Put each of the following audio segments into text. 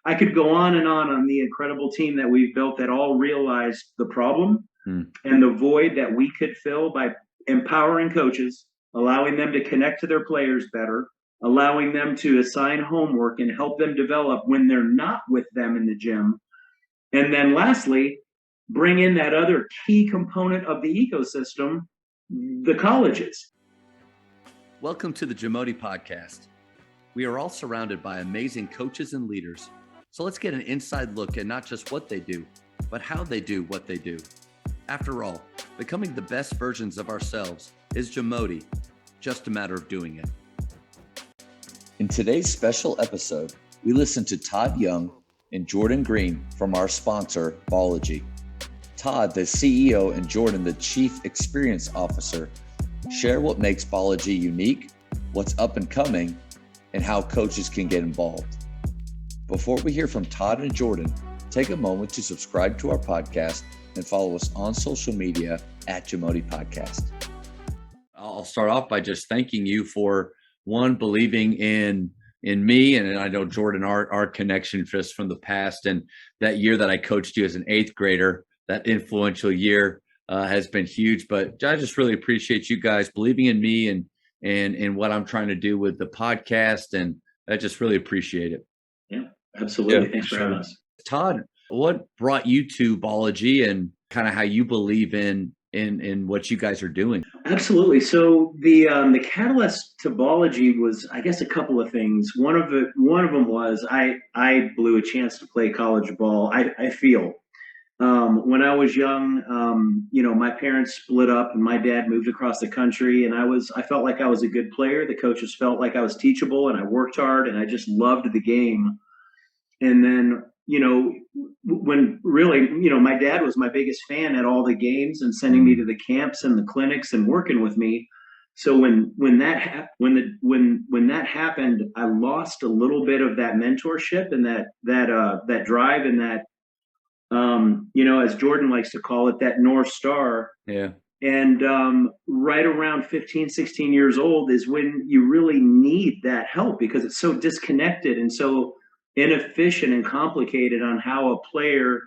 I could go on and on the incredible team that we've built that all realized the problem and the void that we could fill by empowering coaches, allowing them to connect to their players better, allowing them to assign homework and help them develop when they're not with them in the gym. And then lastly, bring in that other key component of the ecosystem, the colleges. Welcome to the Jamodi Podcast. We are all surrounded by amazing coaches and leaders. So let's get an inside look at not just what they do, but how they do what they do. After all, becoming the best versions of ourselves is Jamodi, just a matter of doing it. In today's special episode, we listen to Todd Young and Jordan Green from our sponsor, Ballogy. Todd, the CEO, and Jordan, the Chief Experience Officer, share what makes Ballogy unique, what's up and coming, and how coaches can get involved. Before we hear from Todd and Jordan, take a moment to subscribe to our podcast and follow us on social media at Jamodi Podcast. I'll start off by just thanking you for, one, believing in me, and I know Jordan, our connection just from the past, and that year that I coached you as an 8th grader, that influential year has been huge. But I just really appreciate you guys believing in me and what I'm trying to do with the podcast, and I just really appreciate it. Yeah, absolutely. Yeah, thanks for having us. Todd, what brought you to Ballogy and kind of how you believe in what you guys are doing? Absolutely. So the catalyst to Ballogy was, I guess, a couple of things. One of them was I blew a chance to play college ball. I feel when I was young, my parents split up and my dad moved across the country, and I felt like I was a good player. The coaches felt like I was teachable, and I worked hard, and I just loved the game. And then, when really, my dad was my biggest fan at all the games and sending me to the camps and the clinics and working with me. So when that happened, I lost a little bit of that mentorship and that drive and that, as Jordan likes to call it, that North Star. Yeah. And right around 15, 16 years old is when you really need that help, because it's so disconnected and so inefficient and complicated on how a player,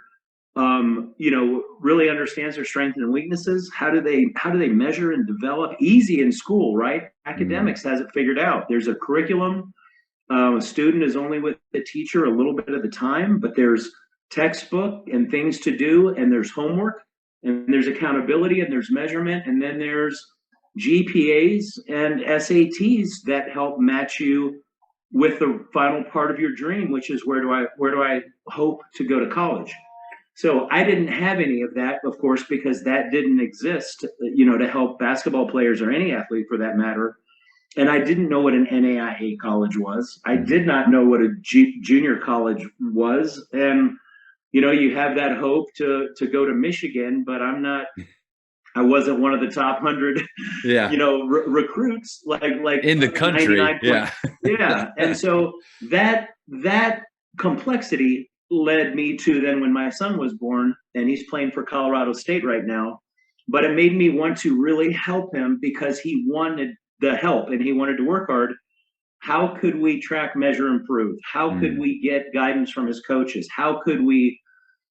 really understands their strengths and weaknesses. How do they measure and develop? Easy in school, right? Academics has it figured out. There's a curriculum. A student is only with the teacher a little bit of the time, but there's textbook and things to do, and there's homework, and there's accountability, and there's measurement, and then there's GPAs and SATs that help match you with the final part of your dream, which is where do I hope to go to college. So I didn't have any of that, of course, because that didn't exist, to help basketball players or any athlete for that matter. And I didn't know what an NAIA college was. I did not know what a junior college was. And you have that hope to go to Michigan, but I wasn't one of the top 100, recruits like in the country. Yeah. Yeah. And so that complexity led me to then when my son was born, and he's playing for Colorado State right now, but it made me want to really help him because he wanted the help and he wanted to work hard. How could we track, measure, improve? How could we get guidance from his coaches? How could we,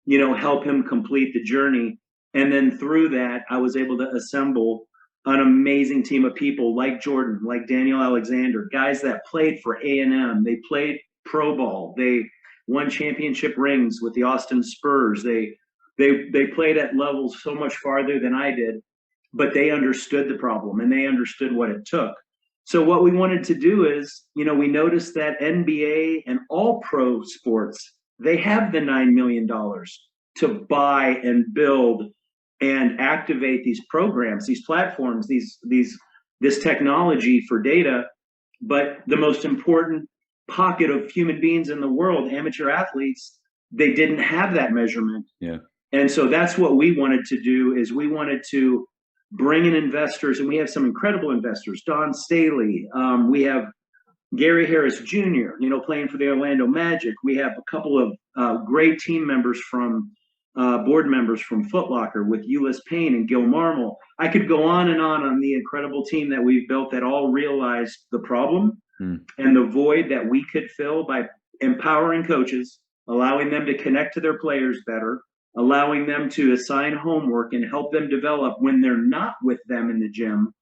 help him complete the journey? And then through that, I was able to assemble an amazing team of people like Jordan, like Daniel Alexander, guys that played for A&M. They played pro ball. They won championship rings with the Austin Spurs. They played at levels so much farther than I did, but they understood the problem and they understood what it took. So what we wanted to do is, we noticed that NBA and all pro sports, they have the $9 million to buy and build and activate these programs, these platforms, this technology for data. But the most important pocket of human beings in the world, amateur athletes, they didn't have that measurement. Yeah. And so that's what we wanted to do, is we wanted to bring in investors, and we have some incredible investors. Don Staley, we have Gary Harris Jr., playing for the Orlando Magic. We have a couple of great team members from board members from Foot Locker with Ulyss Payne and Gil Marmol. I could go on the incredible team that we've built that all realized the problem and the void that we could fill by empowering coaches, allowing them to connect to their players better, allowing them to assign homework and help them develop when they're not with them in the gym.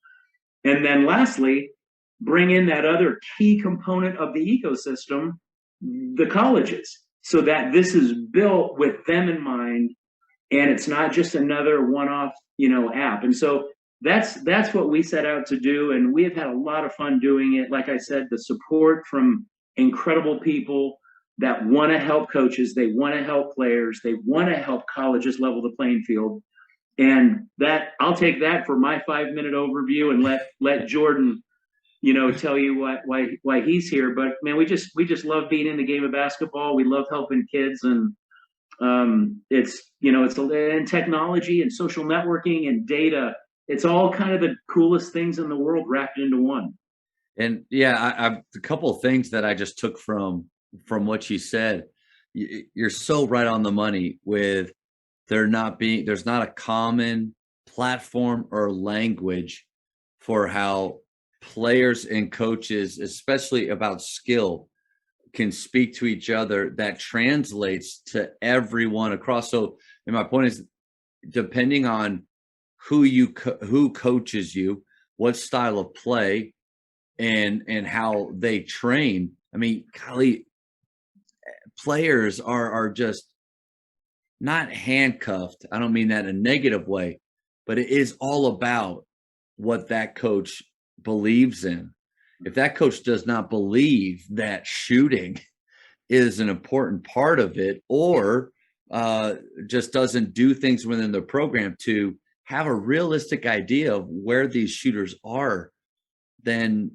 And then lastly, bring in that other key component of the ecosystem, the colleges, so that this is built with them in mind and it's not just another one-off, app. And so that's what we set out to do, and we have had a lot of fun doing it. Like I said, the support from incredible people that want to help coaches, they want to help players, they want to help colleges level the playing field. And that I'll take that for my 5-minute overview and let Jordan, tell you why he's here. But man, we just love being in the game of basketball. We love helping kids, and it's in technology and social networking and data. It's all kind of the coolest things in the world wrapped into one. And yeah, I a couple of things that I just took from what you said. You're so right on the money with there's not a common platform or language for how players and coaches, especially about skill, can speak to each other that translates to everyone across. So, and my point is, depending on who coaches you, what style of play, and how they train. I mean, golly, players are just not handcuffed. I don't mean that in a negative way, but it is all about what that coach believes in. If that coach does not believe that shooting is an important part of it, or just doesn't do things within the program to have a realistic idea of where these shooters are, then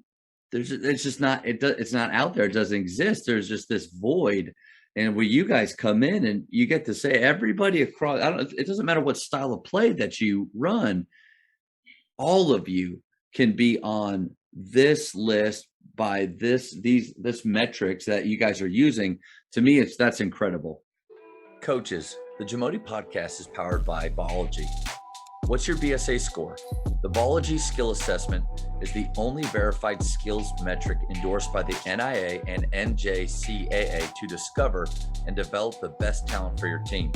it's not out there. It doesn't exist. There's just this void. And where you guys come in and you get to say everybody across, it doesn't matter what style of play that you run, all of you can be on this list by this metrics that you guys are using. To me, that's incredible. Coaches, the Jamodi podcast is powered by Ballogy. What's your BSA score? The Ballogy skill assessment is the only verified skills metric endorsed by the NIA and NJCAA to discover and develop the best talent for your team.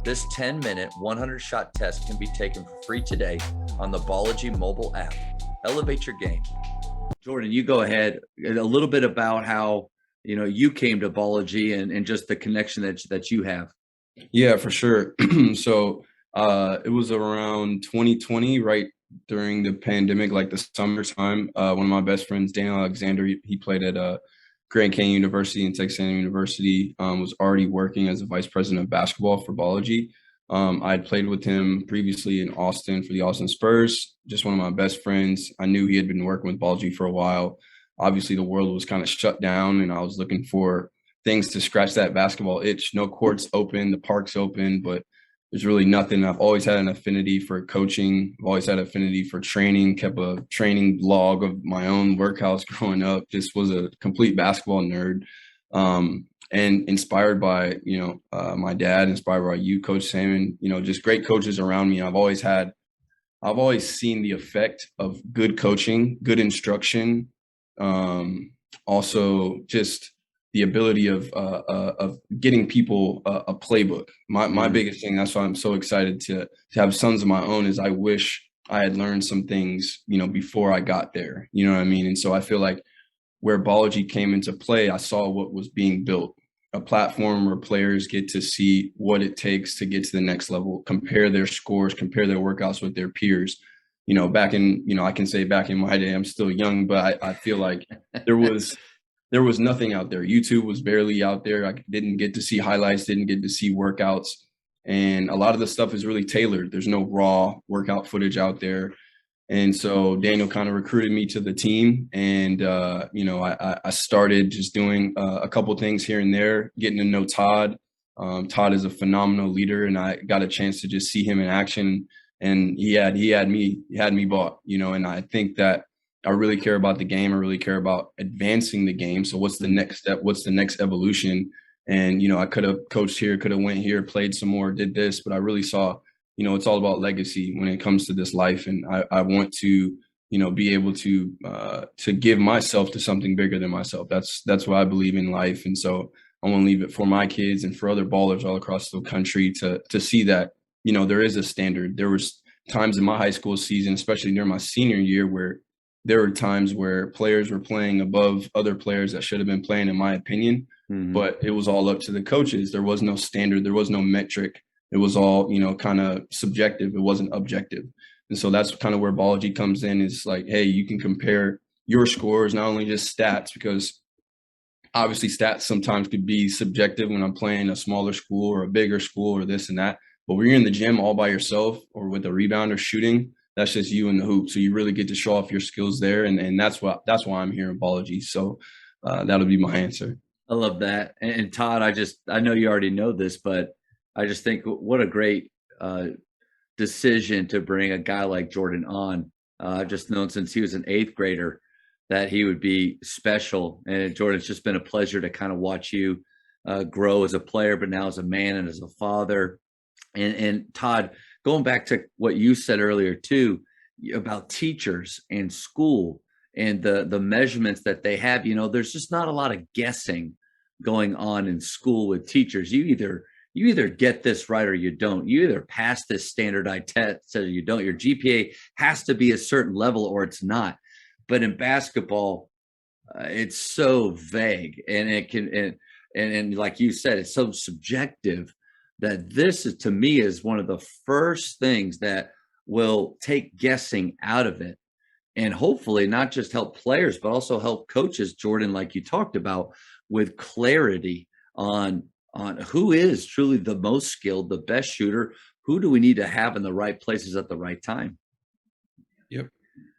This 10-minute, 100-shot test can be taken for free today on the Ballogy mobile app. Elevate your game. Jordan, you go ahead. A little bit about how you came to Ballogy and just the connection that you have. Yeah, for sure. So it was around 2020, right during the pandemic, like the summertime. One of my best friends, Daniel Alexander, he played at Grand Canyon University and Texas A&M University, was already working as a vice president of basketball for Ballogy. I had played with him previously in Austin for the Austin Spurs, just one of my best friends. I knew he had been working with Ballogy for a while. Obviously, the world was kind of shut down, and I was looking for things to scratch that basketball itch. No courts open, the park's open, but there's really nothing. I've always had an affinity for coaching. I've always had an affinity for training, kept a training log of my own workouts growing up, just was a complete basketball nerd. And inspired by, my dad, inspired by you, Coach Salmon, just great coaches around me. I've always seen the effect of good coaching, good instruction. Also just the ability of getting people a playbook. My biggest thing, that's why I'm so excited to have sons of my own, is I wish I had learned some things, before I got there. You know what I mean? And so I feel like where Ballogy came into play, I saw what was being built, a platform where players get to see what it takes to get to the next level, compare their scores, compare their workouts with their peers. Back in, I can say back in my day, I'm still young, but I feel like there was nothing out there. YouTube was barely out there. I didn't get to see highlights, didn't get to see workouts. And a lot of the stuff is really tailored. There's no raw workout footage out there. And so Daniel kind of recruited me to the team. And, I started just doing a couple things here and there, getting to know Todd. Todd is a phenomenal leader, and I got a chance to just see him in action. And he had me bought, and I think that I really care about the game. I really care about advancing the game. So what's the next step? What's the next evolution? And, I could have coached here, could have went here, played some more, did this, but I really saw, it's all about legacy when it comes to this life. And I want to, be able to give myself to something bigger than myself. That's what I believe in life. And so I want to leave it for my kids and for other ballers all across the country to see that, you know, there is a standard. There was times in my high school season, especially during my senior year, where there were times where players were playing above other players that should have been playing, in my opinion. But it was all up to the coaches. There was no standard. There was no metric. It was all, you know, kind of subjective. It wasn't objective. And so that's kind of where Ballogy comes in, is like, hey, you can compare your scores, not only just stats, because obviously stats sometimes could be subjective when I'm playing a smaller school or a bigger school or this and that. But when you're in the gym all by yourself or with a rebound or shooting, that's just you in the hoop. So you really get to show off your skills there. And that's why I'm here in Ballogy. So that'll be my answer. I love that. And Todd, I know you already know this, but I just think what a great decision to bring a guy like Jordan on. I've just known since he was an 8th grader that he would be special. And Jordan, it's just been a pleasure to kind of watch you grow as a player, but now as a man and as a father. And Todd, going back to what you said earlier too, about teachers and school and the measurements that they have, you know, there's just not a lot of guessing going on in school with teachers. You either get this right or you don't. You either pass this standardized test or you don't. Your GPA has to be a certain level or it's not. But in basketball, it's so vague, and it can, and like you said, it's so subjective that this is, to me, is one of the first things that will take guessing out of it, and hopefully not just help players, but also help coaches, Jordan, like you talked about, with clarity on who is truly the most skilled, the best shooter, who do we need to have in the right places at the right time. Yep.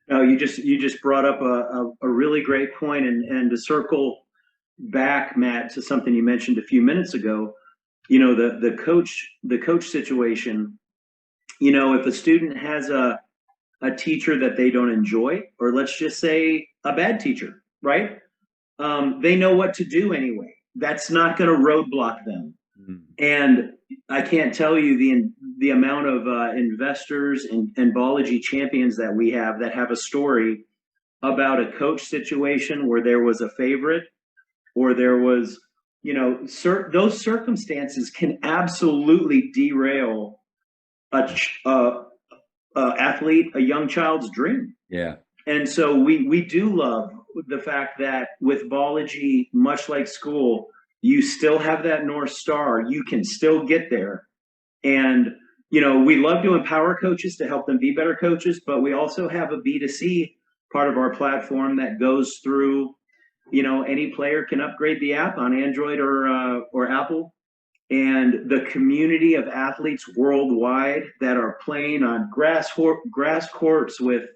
No, you just brought up a really great point, and to circle back, Matt, to something you mentioned a few minutes ago, you know, the coach situation. You know, if a student has a teacher that they don't enjoy, or let's just say a bad teacher, right? They know what to do anyway. That's not going to roadblock them. And I can't tell you the amount of investors and Ballogy champions that we have that have a story about a coach situation where there was a favorite, or there was, you know, those circumstances can absolutely derail a athlete, a young child's dream. Yeah. And so we do love the fact that with Ballogy, much like school, you still have that North Star. You can still get there. And, you know, we love to empower coaches to help them be better coaches, but we also have a B2C part of our platform that goes through, you know, any player can upgrade the app on Android or Apple. And the community of athletes worldwide that are playing on grass courts with,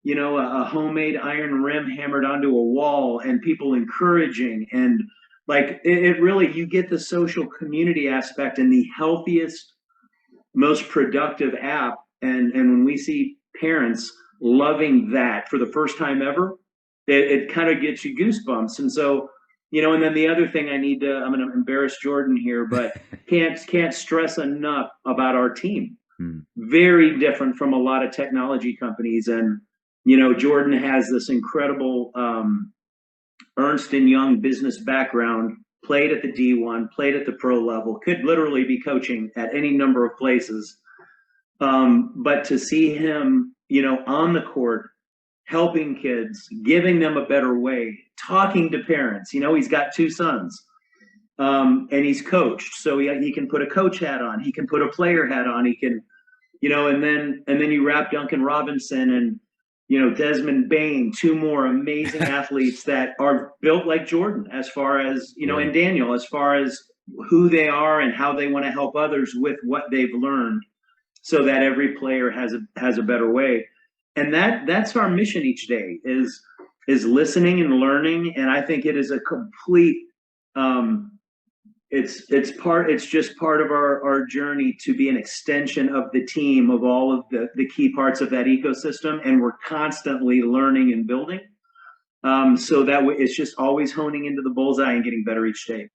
you know, a homemade iron rim hammered onto a wall, and people encouraging, and like it really, you get the social community aspect and the healthiest, most productive app. And when we see parents loving that for the first time ever, it kind of gets you goosebumps. And so, you know, and then the other thing I'm going to embarrass Jordan here, but can't stress enough about our team. Very different from a lot of technology companies. And, you know, Jordan has this incredible Ernst & Young business background, played at the D1, played at the pro level, could literally be coaching at any number of places. But to see him, you know, on the court, helping kids, giving them a better way, talking to parents, you know, he's got 2 sons, and he's coached. So he can put a coach hat on, he can put a player hat on, he can, you know, and then you wrap Duncan Robinson and, you know, Desmond Bain, 2 more amazing athletes that are built like Jordan, as far as, you know, and Daniel, as far as who they are and how they want to help others with what they've learned, so that every player has a better way. And that's our mission each day, is listening and learning. And I think it is a complete, it's just part of our journey to be an extension of the team, of all of the key parts of that ecosystem. And we're constantly learning and building. So that it's just always honing into the bullseye and getting better each day.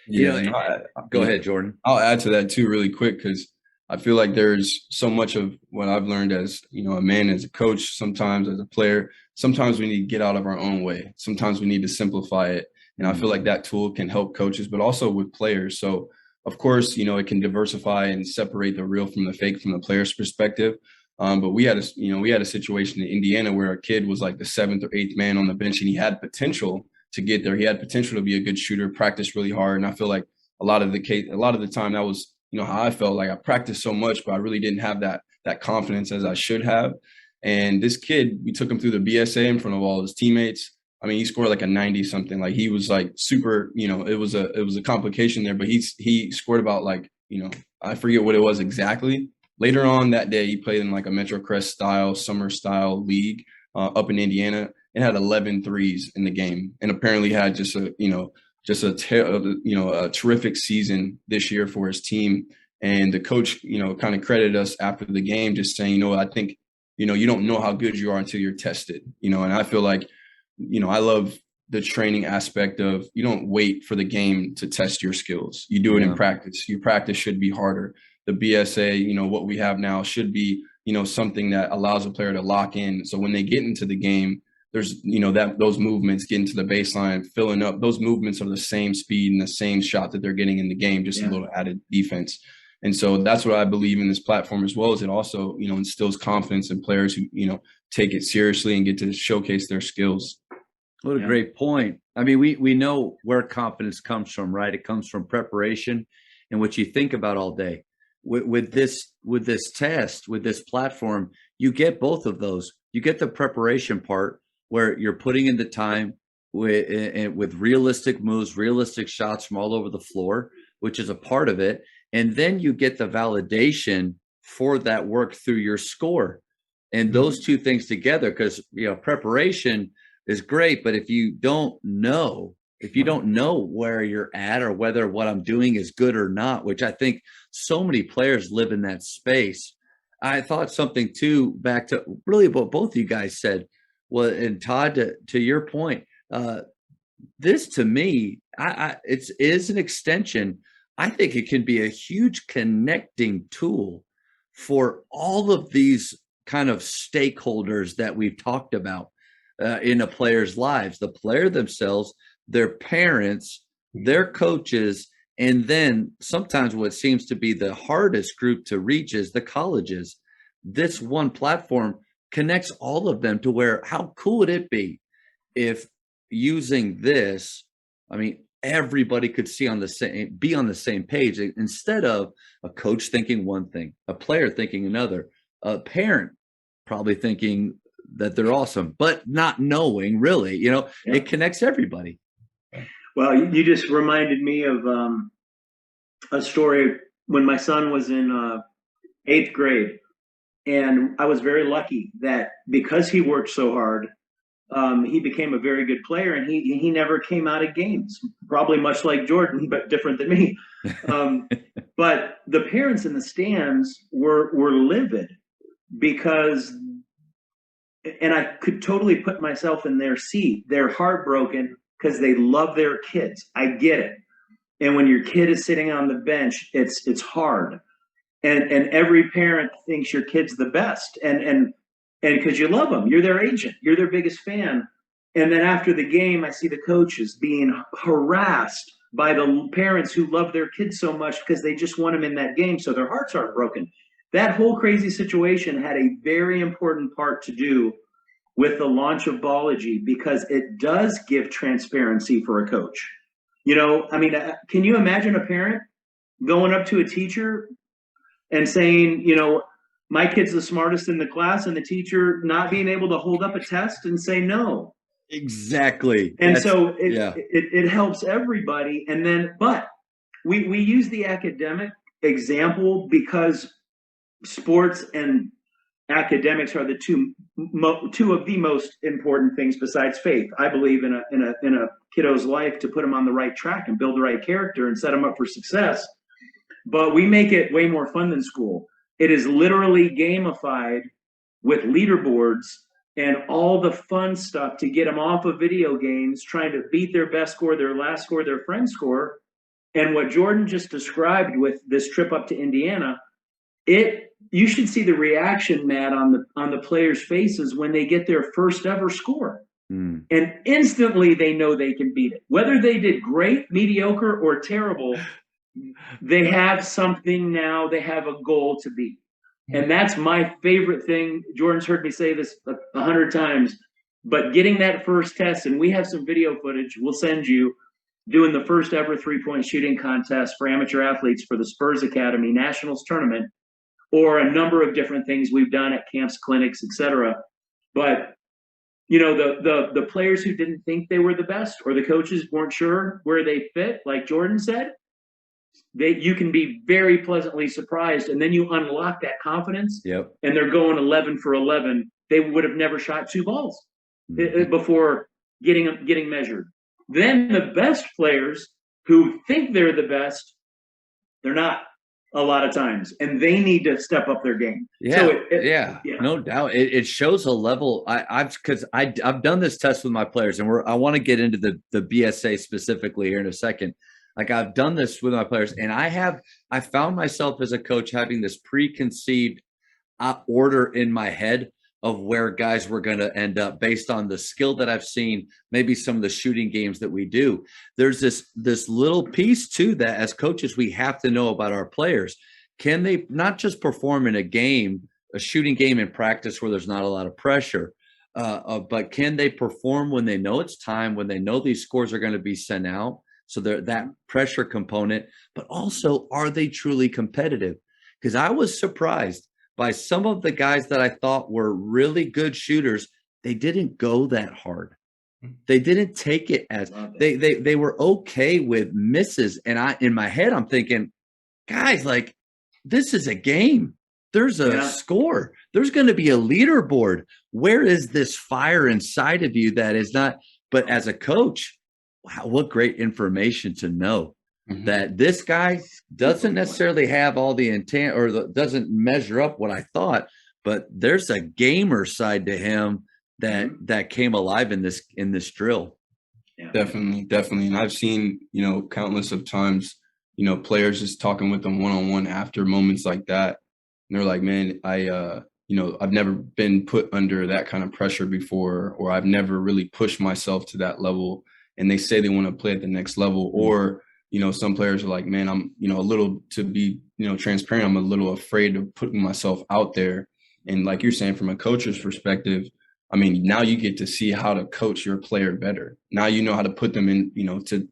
Yeah. Go ahead, Jordan. I'll add to that too, really quick, because I feel like there's so much of what I've learned as, you know, a man, as a coach, sometimes as a player. Sometimes we need to get out of our own way. Sometimes we need to simplify it And I feel like that tool can help coaches, but also with players. So of course, it can diversify and separate the real from the fake from the player's perspective. But we had a situation in Indiana where a kid was like the 7th or 8th man on the bench, and he had potential to get there. He had potential to be a good shooter, practiced really hard. And I feel like a lot of the time that was, how I felt. Like I practiced so much, but I really didn't have that confidence as I should have. And this kid, we took him through the BSA in front of all his teammates. I mean, he scored like a 90 something. Like he was like super, it was a complication there, but he scored about like, I forget what it was exactly. Later on that day, he played in like a Metro Crest style, summer style league up in Indiana, and had 11 threes in the game, and apparently had just a terrific season this year for his team. And the coach, kind of credited us after the game, just saying, I think, you don't know how good you are until you're tested, and I feel like, I love the training aspect of you don't wait for the game to test your skills. You do it in practice. Your practice should be harder. The BSA, what we have now should be, something that allows a player to lock in. So when they get into the game, there's, those movements getting to the baseline, filling up, those movements are the same speed and the same shot that they're getting in the game, just a little added defense. And so that's what I believe in this platform, as well as it also, instills confidence in players who, take it seriously and get to showcase their skills. What a great point. I mean, we know where confidence comes from, right? It comes from preparation and what you think about all day. With this test, with this platform, you get both of those. You get the preparation part where you're putting in the time with realistic moves, realistic shots from all over the floor, which is a part of it. And then you get the validation for that work through your score. And those two things together, because, preparation is great, but if you don't know where you're at or whether what I'm doing is good or not, which I think so many players live in that space. I thought something too, back to really what both of you guys said, well, and Todd, to your point, this to me, it is an extension. I think it can be a huge connecting tool for all of these kind of stakeholders that we've talked about in a player's lives, the player themselves, their parents, their coaches, and then sometimes what seems to be the hardest group to reach is the colleges. This one platform connects all of them to where, how cool would it be if using this, I mean, everybody could be on the same page, instead of a coach thinking one thing, a player thinking another, a parent probably thinking that they're awesome, but not knowing really, it connects everybody. Well, you just reminded me of a story when my son was in 8th grade. And I was very lucky that because he worked so hard, he became a very good player, and he never came out of games, probably much like Jordan, but different than me. But the parents in the stands were livid because, and I could totally put myself in their seat. They're heartbroken because they love their kids. I get it. And when your kid is sitting on the bench, it's hard. And every parent thinks your kid's the best. And because you love them, you're their agent, you're their biggest fan. And then after the game, I see the coaches being harassed by the parents who love their kids so much because they just want them in that game. So their hearts aren't broken. That whole crazy situation had a very important part to do with the launch of Ballogy, because it does give transparency for a coach. Can you imagine a parent going up to a teacher and saying, my kid's the smartest in the class, and the teacher not being able to hold up a test and say no? Exactly. And it helps everybody. And then, but we use the academic example because sports and academics are the two of the most important things besides faith, I believe, in a kiddo's life, to put them on the right track and build the right character and set them up for success. But we make it way more fun than school. It is literally gamified with leaderboards and all the fun stuff to get them off of video games, trying to beat their best score, their last score, their friend's score. And what Jordan just described with this trip up to Indiana, you should see the reaction, Matt, on the players' faces when they get their first ever score. Mm. And instantly they know they can beat it. Whether they did great, mediocre, or terrible, they have something now, they have a goal to beat. And that's my favorite thing. Jordan's heard me say this 100 times, but getting that first test, and we have some video footage we'll send you, doing the first ever 3-point shooting contest for amateur athletes for the Spurs Academy Nationals tournament, or a number of different things we've done at camps, clinics, etc. But the players who didn't think they were the best, or the coaches weren't sure where they fit, like Jordan said, you can be very pleasantly surprised, and then you unlock that confidence. Yep. And they're going 11 for 11. They would have never shot 2 balls before getting measured. Then the best players who think they're the best, they're not a lot of times, and they need to step up their game. Yeah, So no doubt. It shows a level. I've done this test with my players, and I want to get into the BSA specifically here in a second. Like, I've done this with my players, and I found myself as a coach having this preconceived order in my head of where guys were going to end up based on the skill that I've seen, maybe some of the shooting games that we do. There's this little piece too that as coaches we have to know about our players. Can they not just perform in a shooting game in practice where there's not a lot of pressure, but can they perform when they know it's time, when they know these scores are going to be sent out? So that pressure component, but also, are they truly competitive? Because I was surprised by some of the guys that I thought were really good shooters. They didn't go that hard. They didn't take it as they were okay with misses. And in my head, I'm thinking, guys, like, this is a game. There's a score. There's going to be a leaderboard. Where is this fire inside of you that is not? But as a coach, wow, what great information to know that this guy doesn't necessarily have all the intent, or doesn't measure up what I thought, but there's a gamer side to him that came alive in this drill. Yeah. Definitely. And I've seen, countless of times, players just talking with them one-on-one after moments like that. And they're like, man, I've never been put under that kind of pressure before, or I've never really pushed myself to that level. And they say they want to play at the next level. Or, some players are like, man, I'm, a little, to be, transparent, I'm a little afraid of putting myself out there. And like you're saying, from a coach's perspective, I mean, now you get to see how to coach your player better. Now you know how to put them in,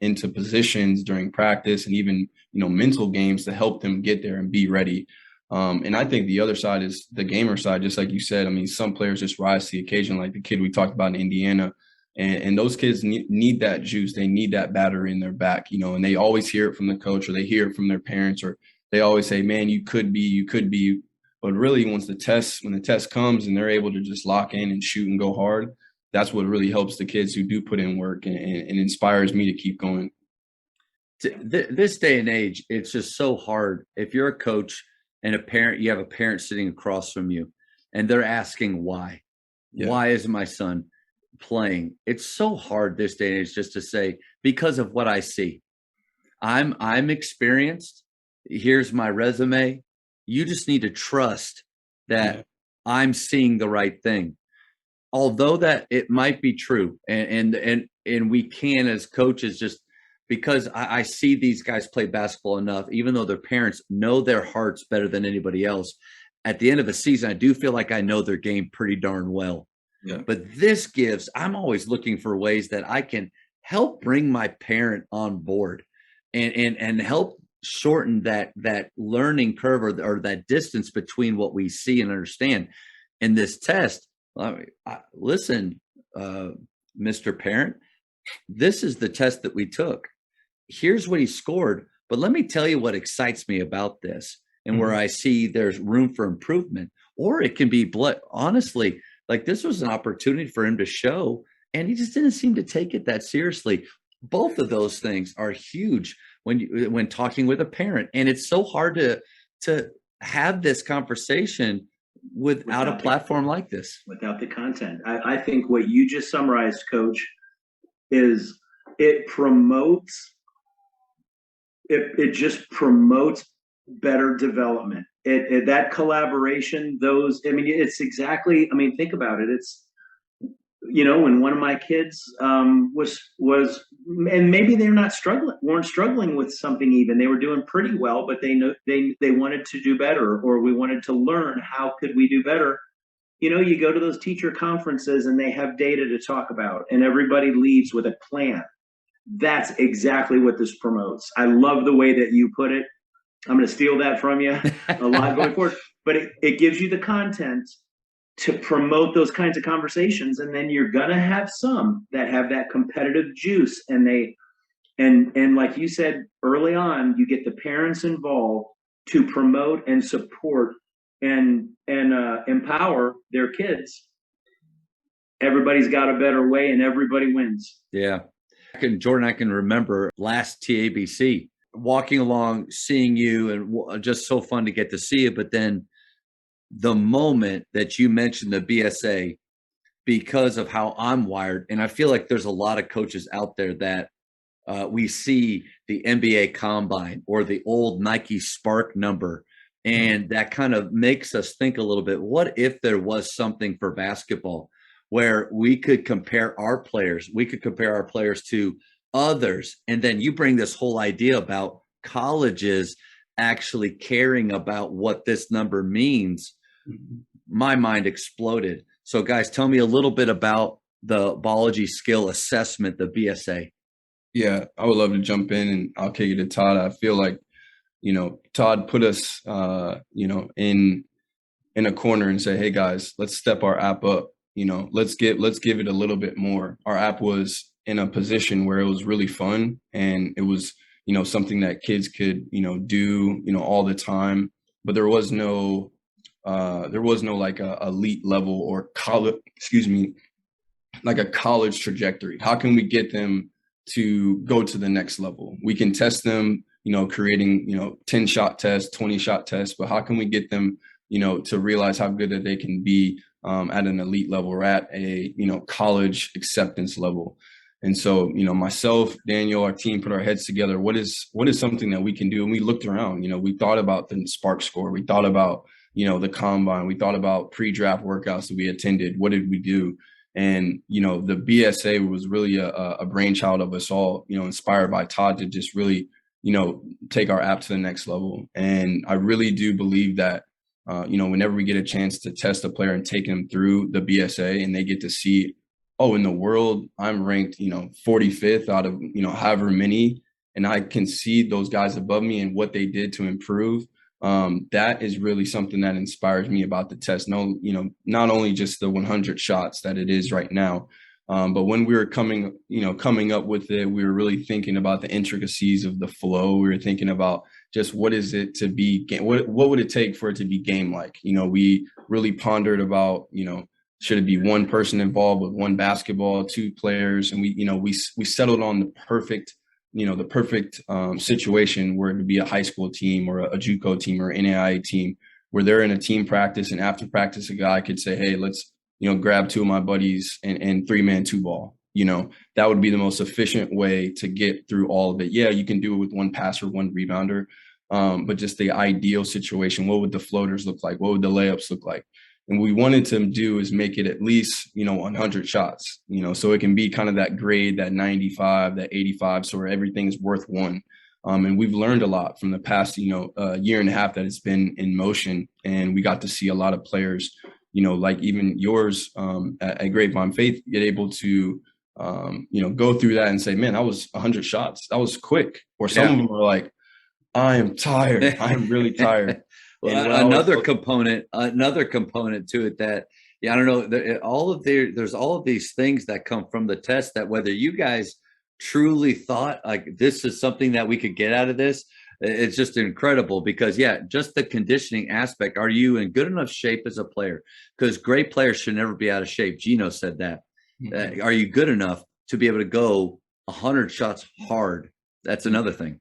into positions during practice, and even, mental games to help them get there and be ready. And I think the other side is the gamer side, just like you said. I mean, some players just rise to the occasion, like the kid we talked about in Indiana. And those kids need that juice. They need that battery in their back, and they always hear it from the coach, or they hear it from their parents, or they always say, man, you could be. But really, when the test comes and they're able to just lock in and shoot and go hard, that's what really helps the kids who do put in work, and inspires me to keep going. This day and age, it's just so hard. If you're a coach and you have a parent sitting across from you, and they're asking why. Yeah. Why is my son playing? It's so hard this day and age just to say, because of what I see. I'm experienced. Here's my resume. You just need to trust that I'm seeing the right thing. Although that it might be true, and we can, as coaches, just because I see these guys play basketball enough, even though their parents know their hearts better than anybody else, at the end of the season, I do feel like I know their game pretty darn well. Yeah. But I'm always looking for ways that I can help bring my parent on board and help shorten that learning curve, or that distance between what we see and understand. In this test, listen, Mr. Parent, this is the test that we took. Here's what he scored. But let me tell you what excites me about this, and where I see there's room for improvement. Or it can be, honestly, like, this was an opportunity for him to show, and he just didn't seem to take it that seriously. Both of those things are huge when talking with a parent, and it's so hard to have this conversation without a platform like this. Without the content. I think what you just summarized, Coach, is it just promotes better development. That collaboration, it's exactly, think about it. when one of my kids was, and maybe they're not weren't struggling with something, even they were doing pretty well, but they wanted to do better, or we wanted to learn how could we do better. You go to those teacher conferences and they have data to talk about, and everybody leaves with a plan. That's exactly what this promotes. I love the way that you put it. I'm going to steal that from you a lot going forward, but it gives you the content to promote those kinds of conversations. And then you're going to have some that have that competitive juice, and and like you said early on, you get the parents involved to promote and support and empower their kids. Everybody's got a better way, and everybody wins. Yeah. Jordan, I can remember last TABC walking along, seeing you, and just so fun to get to see you. But then the moment that you mentioned the BSA, because of how I'm wired, and I feel like there's a lot of coaches out there that we see the NBA Combine or the old Nike Spark number, and that kind of makes us think a little bit, what if there was something for basketball where we could compare our players to others? And then you bring this whole idea about colleges actually caring about what this number means. My mind exploded. So guys, tell me a little bit about the Ballogy skill assessment, the BSA. Yeah, I would love to jump in, and I'll kick it to Todd. I feel like, Todd put us, in a corner and say, hey guys, let's step our app up. Let's give it a little bit more. Our app was in a position where it was really fun, and it was, something that kids could, do, all the time. But there was no like a elite level or college, like a college trajectory. How can we get them to go to the next level? We can test them, creating, 10-shot tests, 20-shot tests, but how can we get them, to realize how good that they can be at an elite level or at a, college acceptance level? And so, myself, Daniel, our team put our heads together. What is something that we can do? And we looked around, we thought about the Spark score. We thought about, the combine. We thought about pre-draft workouts that we attended. What did we do? And, the BSA was really a brainchild of us all, inspired by Todd to just really, take our app to the next level. And I really do believe that, whenever we get a chance to test a player and take them through the BSA, and they get to see, oh, in the world, I'm ranked, 45th out of, however many, and I can see those guys above me and what they did to improve. That is really something that inspires me about the test. No, not only just the 100 shots that it is right now, but when we were coming up with it, we were really thinking about the intricacies of the flow. We were thinking about just what is it to be, what would it take for it to be game-like? We really pondered about, should it be one person involved with one basketball, two players? And we settled on the perfect situation where it would be a high school team or a JUCO team or an NAIA team, where they're in a team practice, and after practice, a guy could say, hey, let's, grab two of my buddies and 3-man 2-ball. That would be the most efficient way to get through all of it. Yeah, you can do it with one passer, one rebounder, but just the ideal situation, what would the floaters look like? What would the layups look like? And what we wanted to do is make it at least, 100 shots, so it can be kind of that grade, that 95, that 85, so where everything's worth one. And we've learned a lot from the past, year and a half that it's been in motion. And we got to see a lot of players, like even yours at Grapevine Faith, get able to, go through that and say, man, that was 100 shots. That was quick. Or some of them are like, I am tired. I am really tired. Well, another component to it that, I don't know, there's all of these things that come from the test that whether you guys truly thought like this is something that we could get out of this, it's just incredible because, just the conditioning aspect. Are you in good enough shape as a player? Because great players should never be out of shape. Gino said that. Mm-hmm. Are you good enough to be able to go 100 shots hard? That's another thing.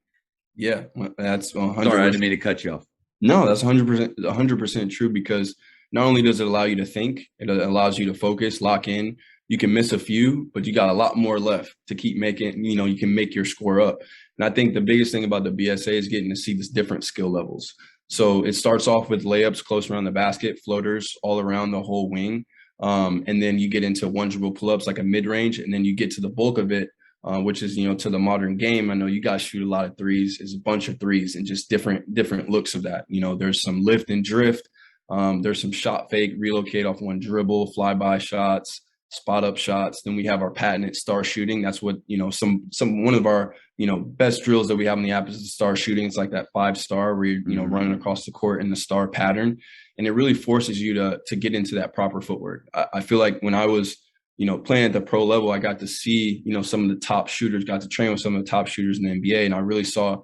Yeah, that's 100%. Sorry, I didn't mean to cut you off. No, that's 100% true, because not only does it allow you to think, it allows you to focus, lock in. You can miss a few, but you got a lot more left to keep making, you can make your score up. And I think the biggest thing about the BSA is getting to see these different skill levels. So it starts off with layups close around the basket, floaters all around the whole wing. And then you get into one dribble pull-ups, like a mid-range, and then you get to the bulk of it, which is, to the modern game. I know you guys shoot a lot of threes. It's a bunch of threes and just different looks of that. There's some lift and drift. There's some shot fake, relocate off one dribble, flyby shots, spot up shots. Then we have our patented star shooting. That's what, one of our, best drills that we have on the app is the star shooting. It's like that 5-star where you're, running across the court in the star pattern. And it really forces you to get into that proper footwork. I feel like when I was, playing at the pro level, I got to see, some of the top shooters, got to train with some of the top shooters in the NBA. And I really saw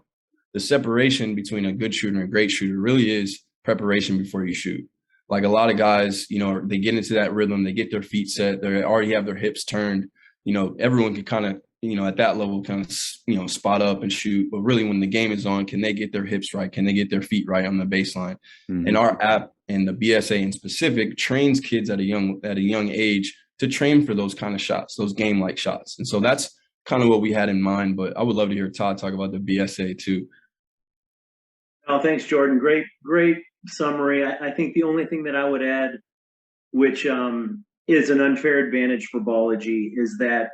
the separation between a good shooter and a great shooter really is preparation before you shoot. Like a lot of guys, they get into that rhythm, they get their feet set, they already have their hips turned. Everyone can kind of, at that level kind of, spot up and shoot. But really when the game is on, can they get their hips right? Can they get their feet right on the baseline? Mm-hmm. And our app and the BSA in specific trains kids at a young age to train for those kind of shots, those game-like shots. And so that's kind of what we had in mind. But I would love to hear Todd talk about the BSA too. Oh, thanks, Jordan. Great summary. I think the only thing that I would add, which is an unfair advantage for Ballogy, is that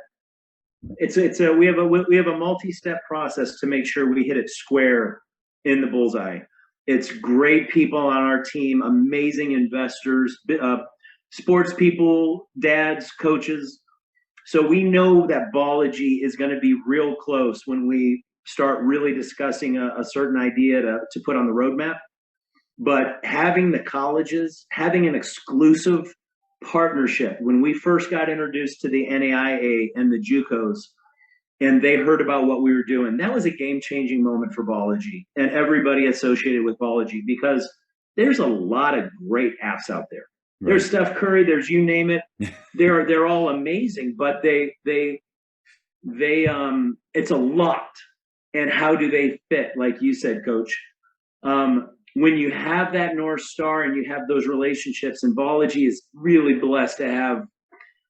we have a multi-step process to make sure we hit it square in the bullseye. It's great people on our team, amazing investors, sports people, dads, coaches. So we know that Ballogy is going to be real close when we start really discussing a certain idea to put on the roadmap. But having the colleges, having an exclusive partnership, when we first got introduced to the NAIA and the JUCOs, and they heard about what we were doing, that was a game-changing moment for Ballogy and everybody associated with Ballogy, because there's a lot of great apps out there. Right. There's Steph Curry, there's you name it. They're all amazing, but they it's a lot. And how do they fit? Like you said, Coach, when you have that North Star and you have those relationships, and Ballogy is really blessed to have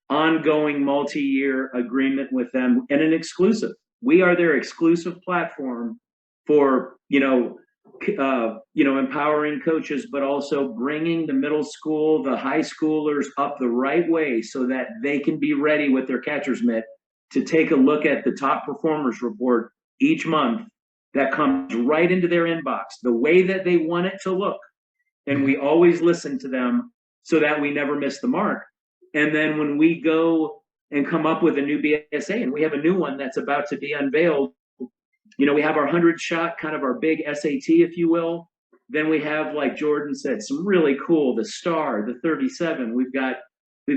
ongoing multi-year agreement with them and an exclusive. We are their exclusive platform for, empowering coaches, but also bringing the middle school, the high schoolers up the right way so that they can be ready with their catcher's mitt to take a look at the top performers report each month that comes right into their inbox, the way that they want it to look. And we always listen to them so that we never miss the mark. And then when we go and come up with a new BSA, and we have a new one that's about to be unveiled, we have our 100-shot, kind of our big SAT, if you will. Then we have, like Jordan said, some really cool, the star, the 37. We've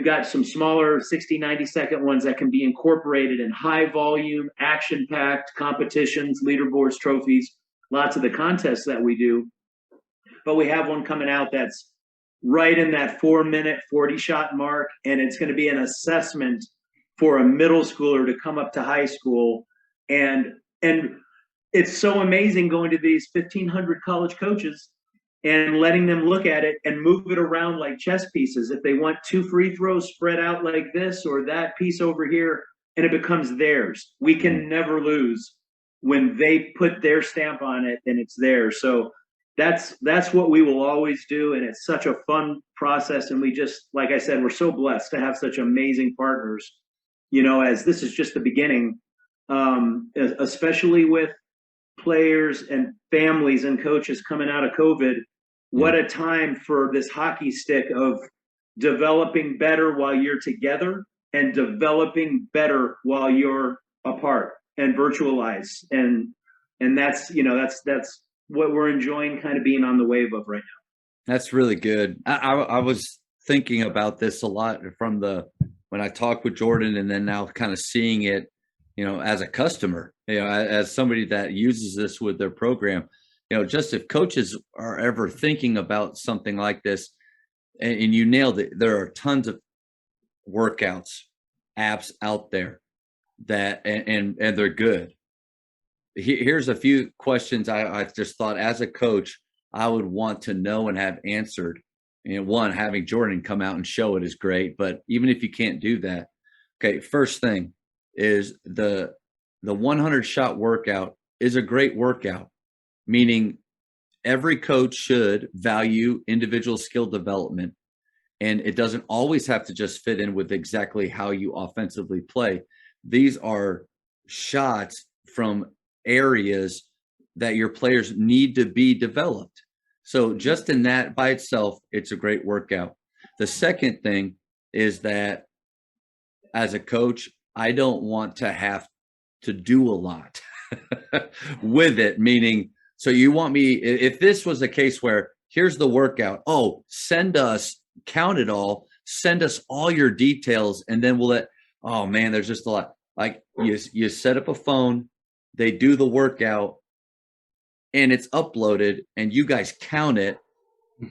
got some smaller 60, 90-second ones that can be incorporated in high volume, action-packed competitions, leaderboards, trophies, lots of the contests that we do. But we have one coming out that's right in that 4-minute 40-shot mark, and it's going to be an assessment for a middle schooler to come up to high school. And it's so amazing going to these 1,500 college coaches and letting them look at it and move it around like chess pieces. If they want 2 free throws spread out like this or that piece over here, and it becomes theirs. We can never lose when they put their stamp on it and it's theirs. So that's what we will always do. And it's such a fun process. And we just, like I said, we're so blessed to have such amazing partners, as this is just the beginning, especially with players and families and coaches coming out of COVID. What a time for this hockey stick of developing better while you're together and developing better while you're apart and virtualize. And that's what we're enjoying, kind of being on the wave of right now. That's really good. I was thinking about this a lot from when I talked with Jordan, and then now kind of seeing it, as a customer, as somebody that uses this with their program, just if coaches are ever thinking about something like this, and you nailed it, there are tons of workouts, apps out there that, and they're good. Here's a few questions I just thought as a coach, I would want to know and have answered. And one, having Jordan come out and show it is great, but even if you can't do that, okay, first thing is the 100-shot workout is a great workout, meaning every coach should value individual skill development And it doesn't always have to just fit in with exactly how you offensively play. These are shots from areas that your players need to be developed. So just in that by itself, it's a great workout. The second thing is that as a coach, I don't want to have to do a lot with it, meaning, so you want me, if this was a case where here's the workout, oh, send us, count it all, send us all your details, and then we'll oh man, there's just a lot. Like you set up a phone, they do the workout, and it's uploaded, and you guys count it.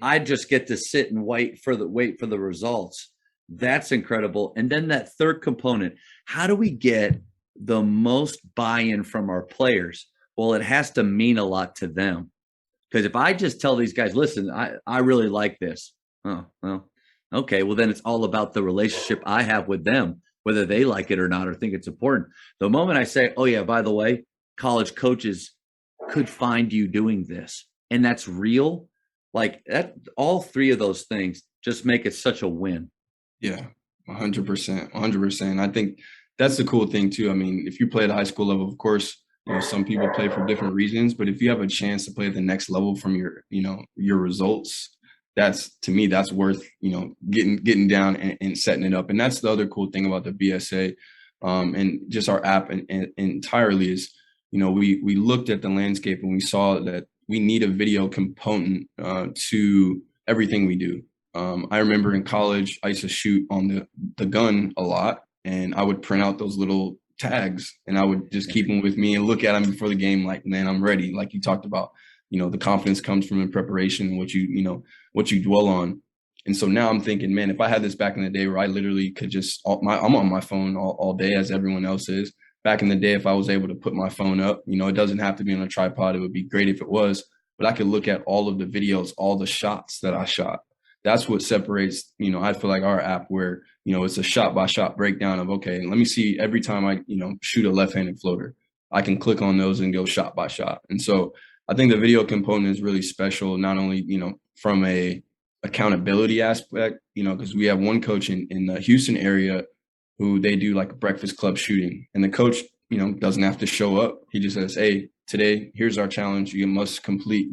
I just get to sit and wait for the results. That's incredible. And then that third component, how do we get the most buy-in from our players? Well, it has to mean a lot to them. Because if I just tell these guys, listen, I really like this. Oh, well, okay. Well, then it's all about the relationship I have with them, whether they like it or not, or think it's important. The moment I say, oh yeah, by the way, college coaches could find you doing this, and that's real, like that, all three of those things just make it such a win. Yeah, 100%, 100%. I think that's the cool thing too. I mean, if you play at a high school level, of course, some people play for different reasons, but if you have a chance to play at the next level from your results, that's, to me, that's worth, getting down and setting it up. And that's the other cool thing about the BSA, and just our app and entirely is, we looked at the landscape and we saw that we need a video component to everything we do. I remember in college, I used to shoot on the gun a lot, and I would print out those little tags and I would just keep them with me and look at them before the game. Like, man, I'm ready. Like you talked about, the confidence comes from in preparation, what you dwell on. And so now I'm thinking, man, if I had this back in the day where I literally could just, I'm on my phone all day as everyone else is. Back in the day, if I was able to put my phone up, it doesn't have to be on a tripod. It would be great if it was, but I could look at all of the videos, all the shots that I shot. That's what separates, I feel like our app where, it's a shot by shot breakdown of, okay, let me see every time I, shoot a left-handed floater, I can click on those and go shot by shot. And so I think the video component is really special, not only, from a accountability aspect, because we have one coach in the Houston area who they do like a breakfast club shooting, and the coach, doesn't have to show up. He just says, hey, today, here's our challenge. You must complete,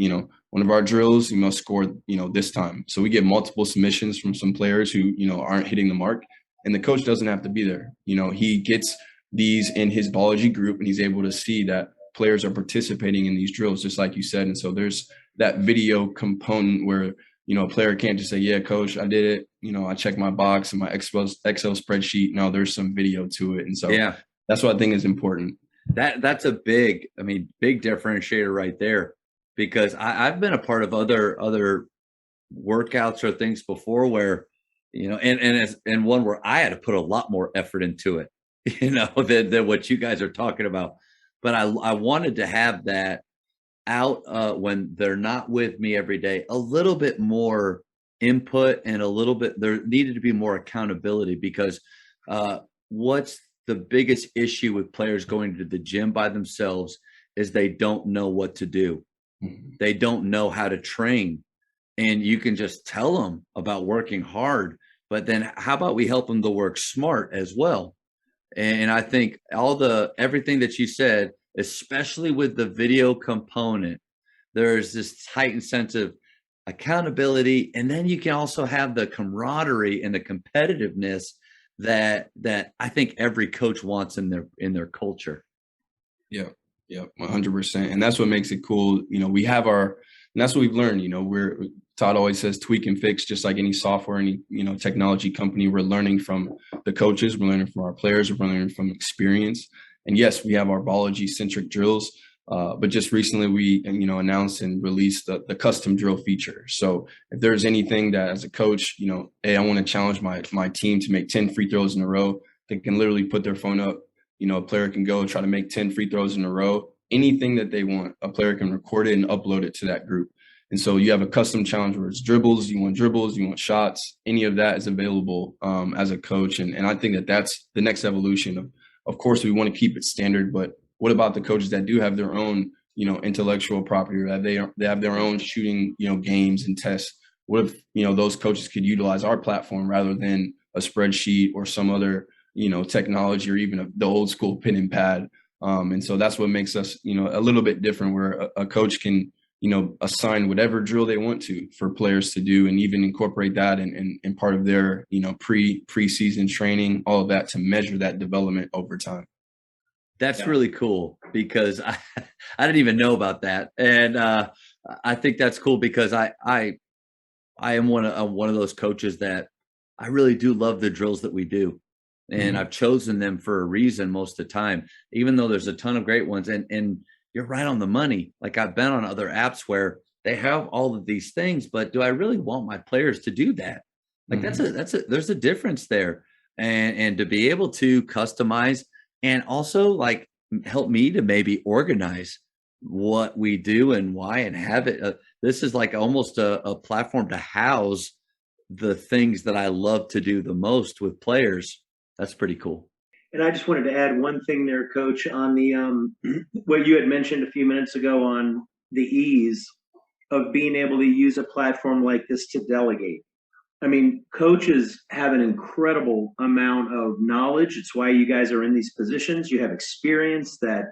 one of our drills, you must score, this time. So we get multiple submissions from some players who, aren't hitting the mark, and the coach doesn't have to be there. He gets these in his Ballogy group, and he's able to see that players are participating in these drills, just like you said. And so there's that video component where, a player can't just say, yeah, coach, I did it. I checked my box and my Excel spreadsheet. No, there's some video to it. And so yeah, that's what I think is important. That's a big differentiator right there, because I've been a part of other workouts or things before where, and one where I had to put a lot more effort into it, than what you guys are talking about. But I wanted to have that out when they're not with me every day, a little bit more input and a little bit, there needed to be more accountability, because what's the biggest issue with players going to the gym by themselves is they don't know what to do. Mm-hmm. They don't know how to train. And you can just tell them about working hard, but then how about we help them to work smart as well? And I think everything that you said, especially with the video component, there's this heightened sense of accountability. And then you can also have the camaraderie and the competitiveness that I think every coach wants in their culture. Yeah, 100%. And that's what makes it cool. We have and that's what we've learned. Todd always says tweak and fix, just like any software, any technology company. We're learning from the coaches, we're learning from our players, we're learning from experience. And yes, we have our Ballogy centric drills, but just recently we announced and released the custom drill feature. So if there's anything that as a coach, hey, I want to challenge my team to make 10 free throws in a row, they can literally put their phone up. A player can go try to make 10 free throws in a row. Anything that they want, a player can record it and upload it to that group. And so you have a custom challenge where it's dribbles, you want shots, any of that is available as a coach. And I think that's the next evolution. Of course, we want to keep it standard, but what about the coaches that do have their own, intellectual property, or that they have their own shooting, games and tests? what if, those coaches could utilize our platform rather than a spreadsheet or some other, technology, or even the old school pen and pad. And so that's what makes us, a little bit different, where a coach can, assign whatever drill they want to for players to do, and even incorporate that in part of their, preseason training, all of that, to measure that development over time. That's really cool, because I didn't even know about that. And I think that's cool, because I am one of those coaches that I really do love the drills that we do. And I've chosen them for a reason most of the time, even though there's a ton of great ones. And you're right on the money. Like, I've been on other apps where they have all of these things, but do I really want my players to do that? Like, there's a difference there. And to be able to customize, and also like help me to maybe organize what we do and why, and have it. This is like almost a platform to house the things that I love to do the most with players. That's pretty cool. And I just wanted to add one thing there, Coach, on the what you had mentioned a few minutes ago on the ease of being able to use a platform like this to delegate. I mean, coaches have an incredible amount of knowledge. It's why you guys are in these positions. You have experience that,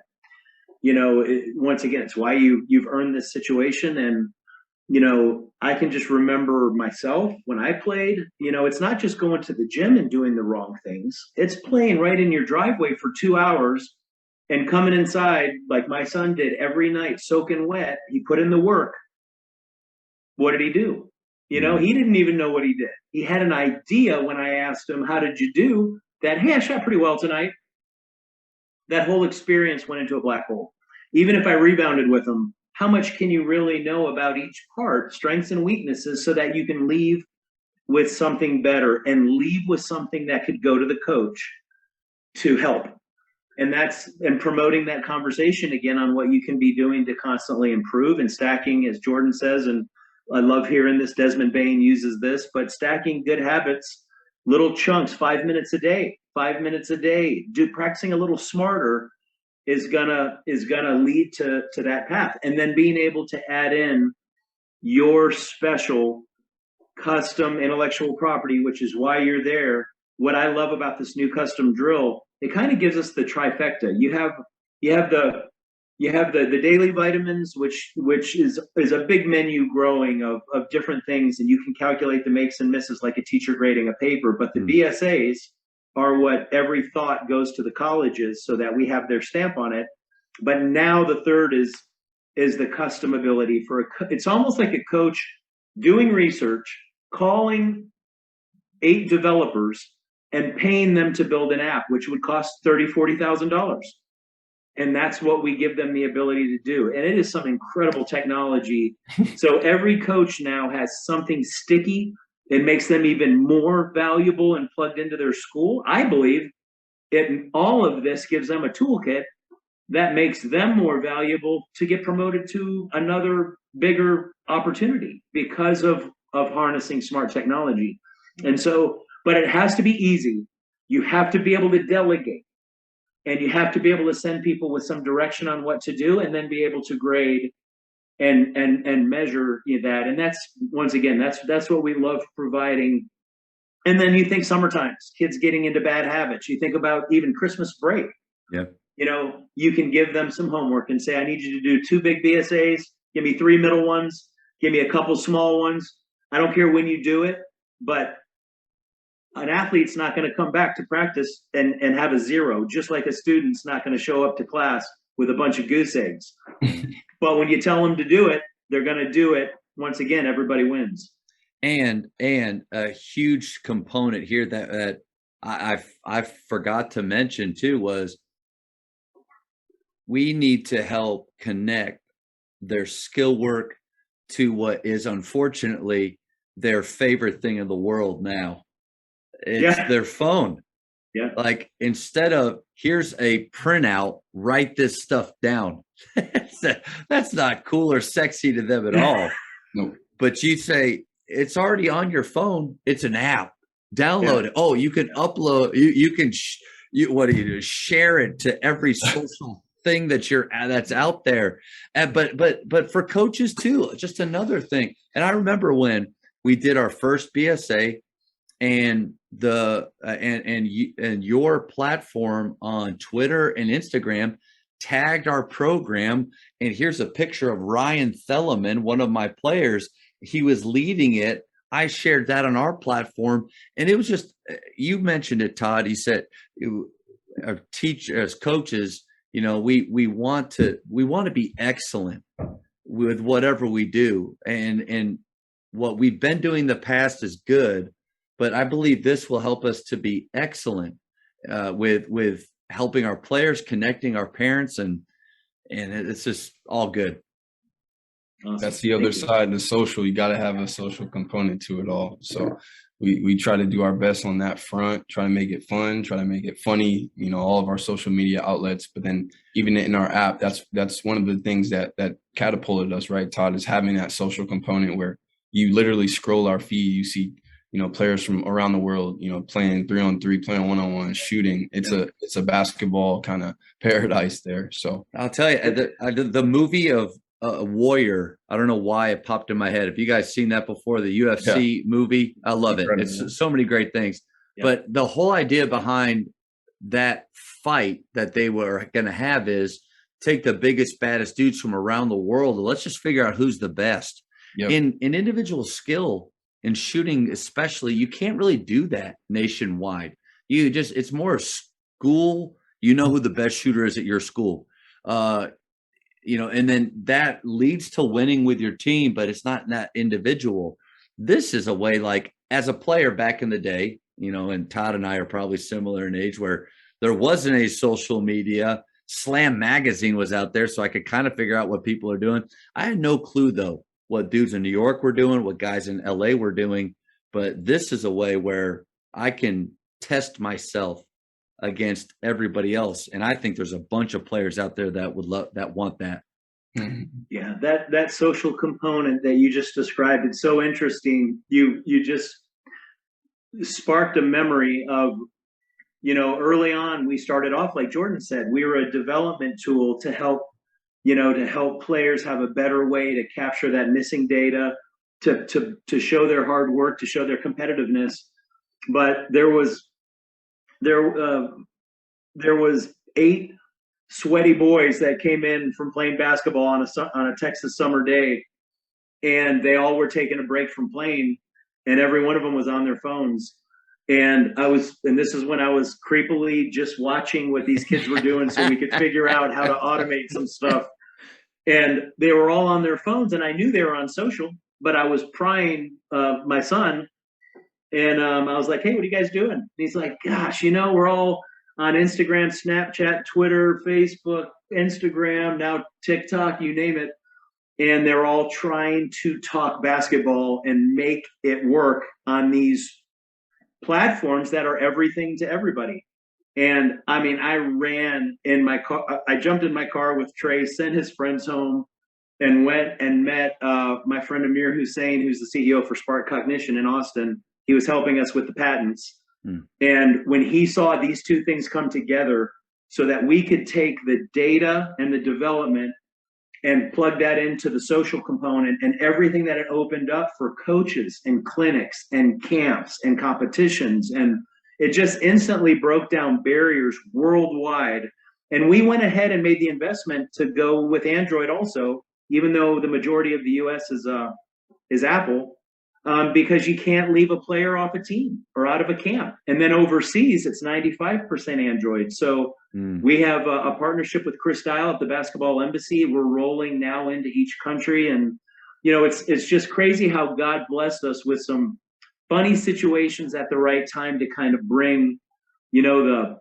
once again, it's why you've earned this situation. And I can just remember myself when I played, it's not just going to the gym and doing the wrong things. It's playing right in your driveway for 2 hours and coming inside like my son did every night, soaking wet. He put in the work. What did he do? He didn't even know what he did. He had an idea when I asked him, how did you do? That, hey, I shot pretty well tonight. That whole experience went into a black hole. Even if I rebounded with him, how much can you really know about each part, strengths and weaknesses, so that you can leave with something better and leave with something that could go to the coach to help? And promoting that conversation again on what you can be doing to constantly improve, and stacking, as Jordan says, and I love hearing this, Desmond Bain uses this, but stacking good habits, little chunks, 5 minutes a day, practicing a little smarter is gonna lead to that path. And then being able to add in your special custom intellectual property, which is why you're there. What I love about this new custom drill, it kind of gives us the trifecta. You have the daily vitamins, which is a big menu growing of different things, and you can calculate the makes and misses like a teacher grading a paper. But the BSAs are what every thought goes to the colleges, so that we have their stamp on it. But now the third is the custom ability for it's almost like a coach doing research, calling 8 developers and paying them to build an app, which would cost $30,000-$40,000. And that's what we give them the ability to do. And it is some incredible technology. So every coach now has something sticky. It makes them even more valuable and plugged into their school. I believe all of this gives them a toolkit that makes them more valuable to get promoted to another bigger opportunity because of harnessing smart technology. And so, but it has to be easy. You have to be able to delegate. And you have to be able to send people with some direction on what to do, and then be able to grade and measure that. And that's, once again, that's what we love providing. And then you think summer times, kids getting into bad habits. You think about even Christmas break. Yeah. You can give them some homework and say, I need you to do 2 big BSAs. Give me 3 middle ones. Give me a couple small ones. I don't care when you do it, but an athlete's not going to come back to practice and have a 0, just like a student's not going to show up to class with a bunch of goose eggs. But when you tell them to do it, they're going to do it. Once again, everybody wins. And a huge component here that I forgot to mention too was we need to help connect their skill work to what is unfortunately their favorite thing in the world now. It's their phone. Yeah. Like, instead of here's a printout, write this stuff down. That's not cool or sexy to them at all. No. But you say it's already on your phone. It's an app. Download it. Oh, you can upload. You can. What do you do? Share it to every social thing that's out there. But for coaches too, just another thing. And I remember when we did our first BSA, and your platform on Twitter and Instagram tagged our program. And here's a picture of Ryan Theleman, one of my players. He was leading it. I shared that on our platform, and it was just, you mentioned it, Todd. He said, our teachers, coaches, we want to be excellent with whatever we do, and what we've been doing in the past is good, but I believe this will help us to be excellent with helping our players, connecting our parents, and it's just all good. Awesome. That's the other side, the social. You got to have a social component to it all. So we try to do our best on that front, try to make it fun, try to make it funny, all of our social media outlets. But then even in our app, that's one of the things that catapulted us, right, Todd, is having that social component where you literally scroll our feed, you see, players from around the world, playing 3-on-3, playing 1-on-1, shooting. It's a basketball kind of paradise there. So I'll tell you, the movie of Warrior, I don't know why it popped in my head. If you guys seen that before, the UFC movie, I love it. It's so many great things. Yeah. But the whole idea behind that fight that they were going to have is take the biggest, baddest dudes from around the world, and let's just figure out who's the best. Yep. In individual skill in shooting, especially, you can't really do that nationwide. It's more school. Who the best shooter is at your school. And then that leads to winning with your team, but it's not that individual. This is a way, like, as a player back in the day, and Todd and I are probably similar in age, where there wasn't any social media. Slam Magazine was out there, so I could kind of figure out what people are doing. I had no clue, though, what dudes in New York were doing, what guys in LA were doing. But this is a way where I can test myself against everybody else, and I think there's a bunch of players out there that want that. Yeah, that social component that you just described, it's so interesting. You just sparked a memory of, early on we started off, like Jordan said, we were a development tool to help players have a better way to capture that missing data, to show their hard work, to show their competitiveness. But there was 8 sweaty boys that came in from playing basketball on a Texas summer day, and they all were taking a break from playing, and every one of them was on their phones. And this is when I was creepily just watching what these kids were doing so we could figure out how to automate some stuff. And they were all on their phones, and I knew they were on social, but I was prying my son, and I was like, "Hey, what are you guys doing?" And he's like, "Gosh, we're all on Instagram, Snapchat, Twitter, Facebook, Instagram, now TikTok, you name it." And they're all trying to talk basketball and make it work on these platforms that are everything to everybody. And I mean, I ran in my car. I jumped in my car with Trey, sent his friends home, and went and met my friend Amir Hussein, who's the CEO for Spark Cognition in Austin. He was helping us with the patents. And when he saw these two things come together so that we could take the data and the development and plug that into the social component and everything that it opened up for coaches and clinics and camps and competitions, and it just instantly broke down barriers worldwide. And we went ahead and made the investment to go with Android also, even though the majority of the US is Apple. Because you can't leave a player off a team or out of a camp. And then overseas, it's 95% Android. So we have a partnership with Chris Dial at the Basketball Embassy. We're rolling now into each country. And, it's just crazy how God blessed us with some funny situations at the right time to kind of bring, the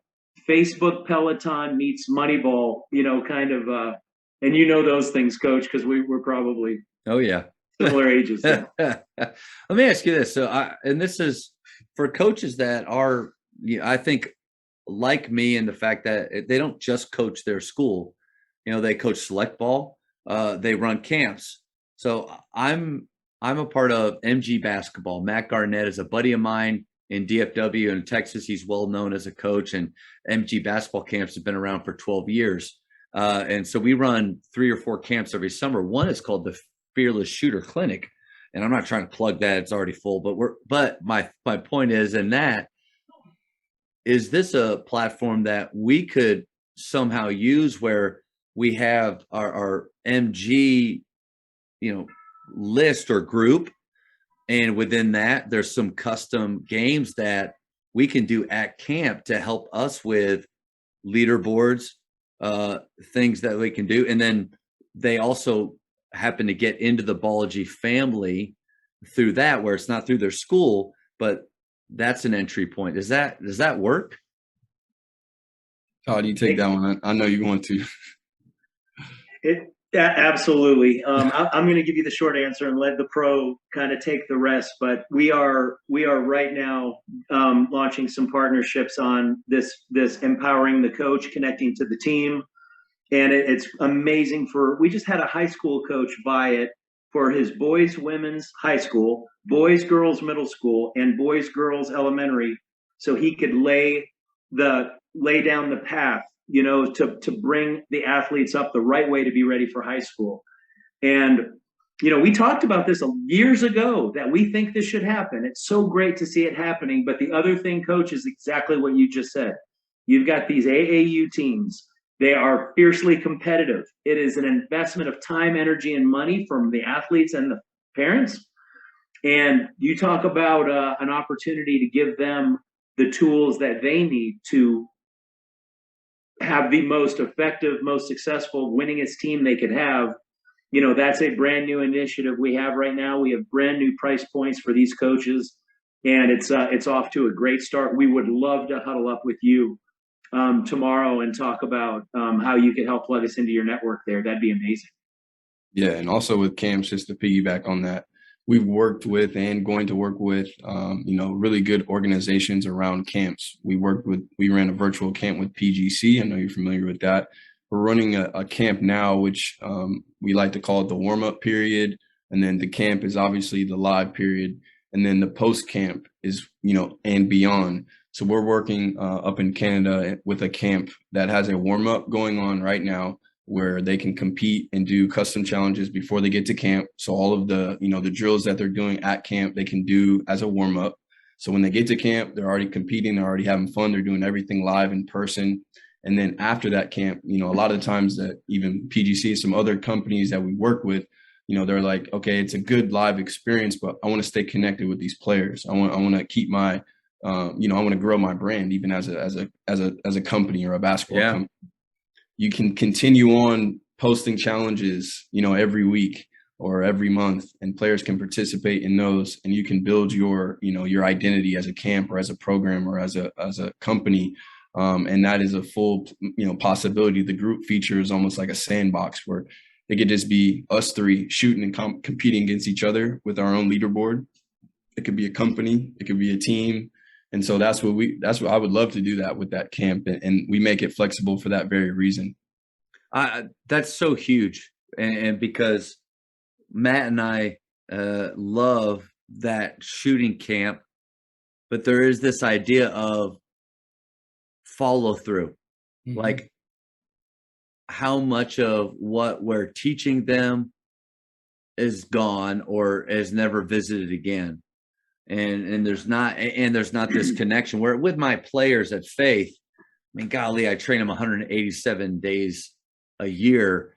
Facebook Peloton meets Moneyball, and those things, Coach, because we're probably. Oh, yeah. Similar ages. Yeah. Let me ask you this. So, and this is for coaches that are, I think, like me, in the fact that they don't just coach their school. They coach select ball. They run camps. So I'm a part of MG basketball. Matt Garnett is a buddy of mine in DFW in Texas. He's well known as a coach, and MG basketball camps have been around for 12 years. And so we run 3 or 4 camps every summer. One is called the Fearless Shooter Clinic. and I'm not trying to plug that, it's already full, but my point is, in that, is this a platform that we could somehow use where we have our MG, list or group, and within that there's some custom games that we can do at camp to help us with leaderboards, things that we can do, and then they also happen to get into the Ballogy family through that, where it's not through their school, but that's an entry point. Does that work? Todd, you take that one. I know you want to. Absolutely. I'm going to give you the short answer and let the pro kind of take the rest. But we are right now launching some partnerships on this empowering the coach, connecting to the team, and it's amazing. We just had a high school coach buy it for his boys women's high school, boys girls middle school, and boys girls elementary, so he could lay down the path, to bring the athletes up the right way to be ready for high school. And, we talked about this years ago, that we think this should happen. It's so great to see it happening. But the other thing, Coach, is exactly what you just said. You've got these AAU teams. They are fiercely competitive. It is an investment of time, energy, and money from the athletes and the parents. And you talk about an opportunity to give them the tools that they need to have the most effective, most successful, winningest team they could have. That's a brand new initiative we have right now. We have brand new price points for these coaches, and it's off to a great start. We would love to huddle up with you tomorrow and talk about how you could help plug us into your network there. That'd be amazing. Yeah, and also with camps, just to piggyback on that, we've worked with and going to work with, really good organizations around camps. We ran a virtual camp with PGC. I know you're familiar with that. We're running a camp now, which we like to call it the warm-up period. And then the camp is obviously the live period. And then the post-camp is, and beyond. So we're working up in Canada with a camp that has a warm-up going on right now, where they can compete and do custom challenges before they get to camp. So all of the, the drills that they're doing at camp, they can do as a warm up. So when they get to camp, they're already competing, they're already having fun, they're doing everything live in person. And then after that camp, a lot of the times that even PGC and some other companies that we work with, they're like, okay, it's a good live experience, but I want to stay connected with these players. I want to keep my, I want to grow my brand even as a company or a basketball company. You can continue on posting challenges, every week or every month, and players can participate in those, and you can build your, your identity as a camp or as a program or as a company. And that is a full, possibility. The group feature is almost like a sandbox where it could just be us three shooting and competing against each other with our own leaderboard. It could be a company, it could be a team. And so that's what I would love to do that with that camp. And we make it flexible for that very reason. That's so huge. And because Matt and I love that shooting camp, but there is this idea of follow through, like how much of what we're teaching them is gone or is never visited again. And there's not this connection where with my players at Faith, I mean, golly, I train them 187 days a year.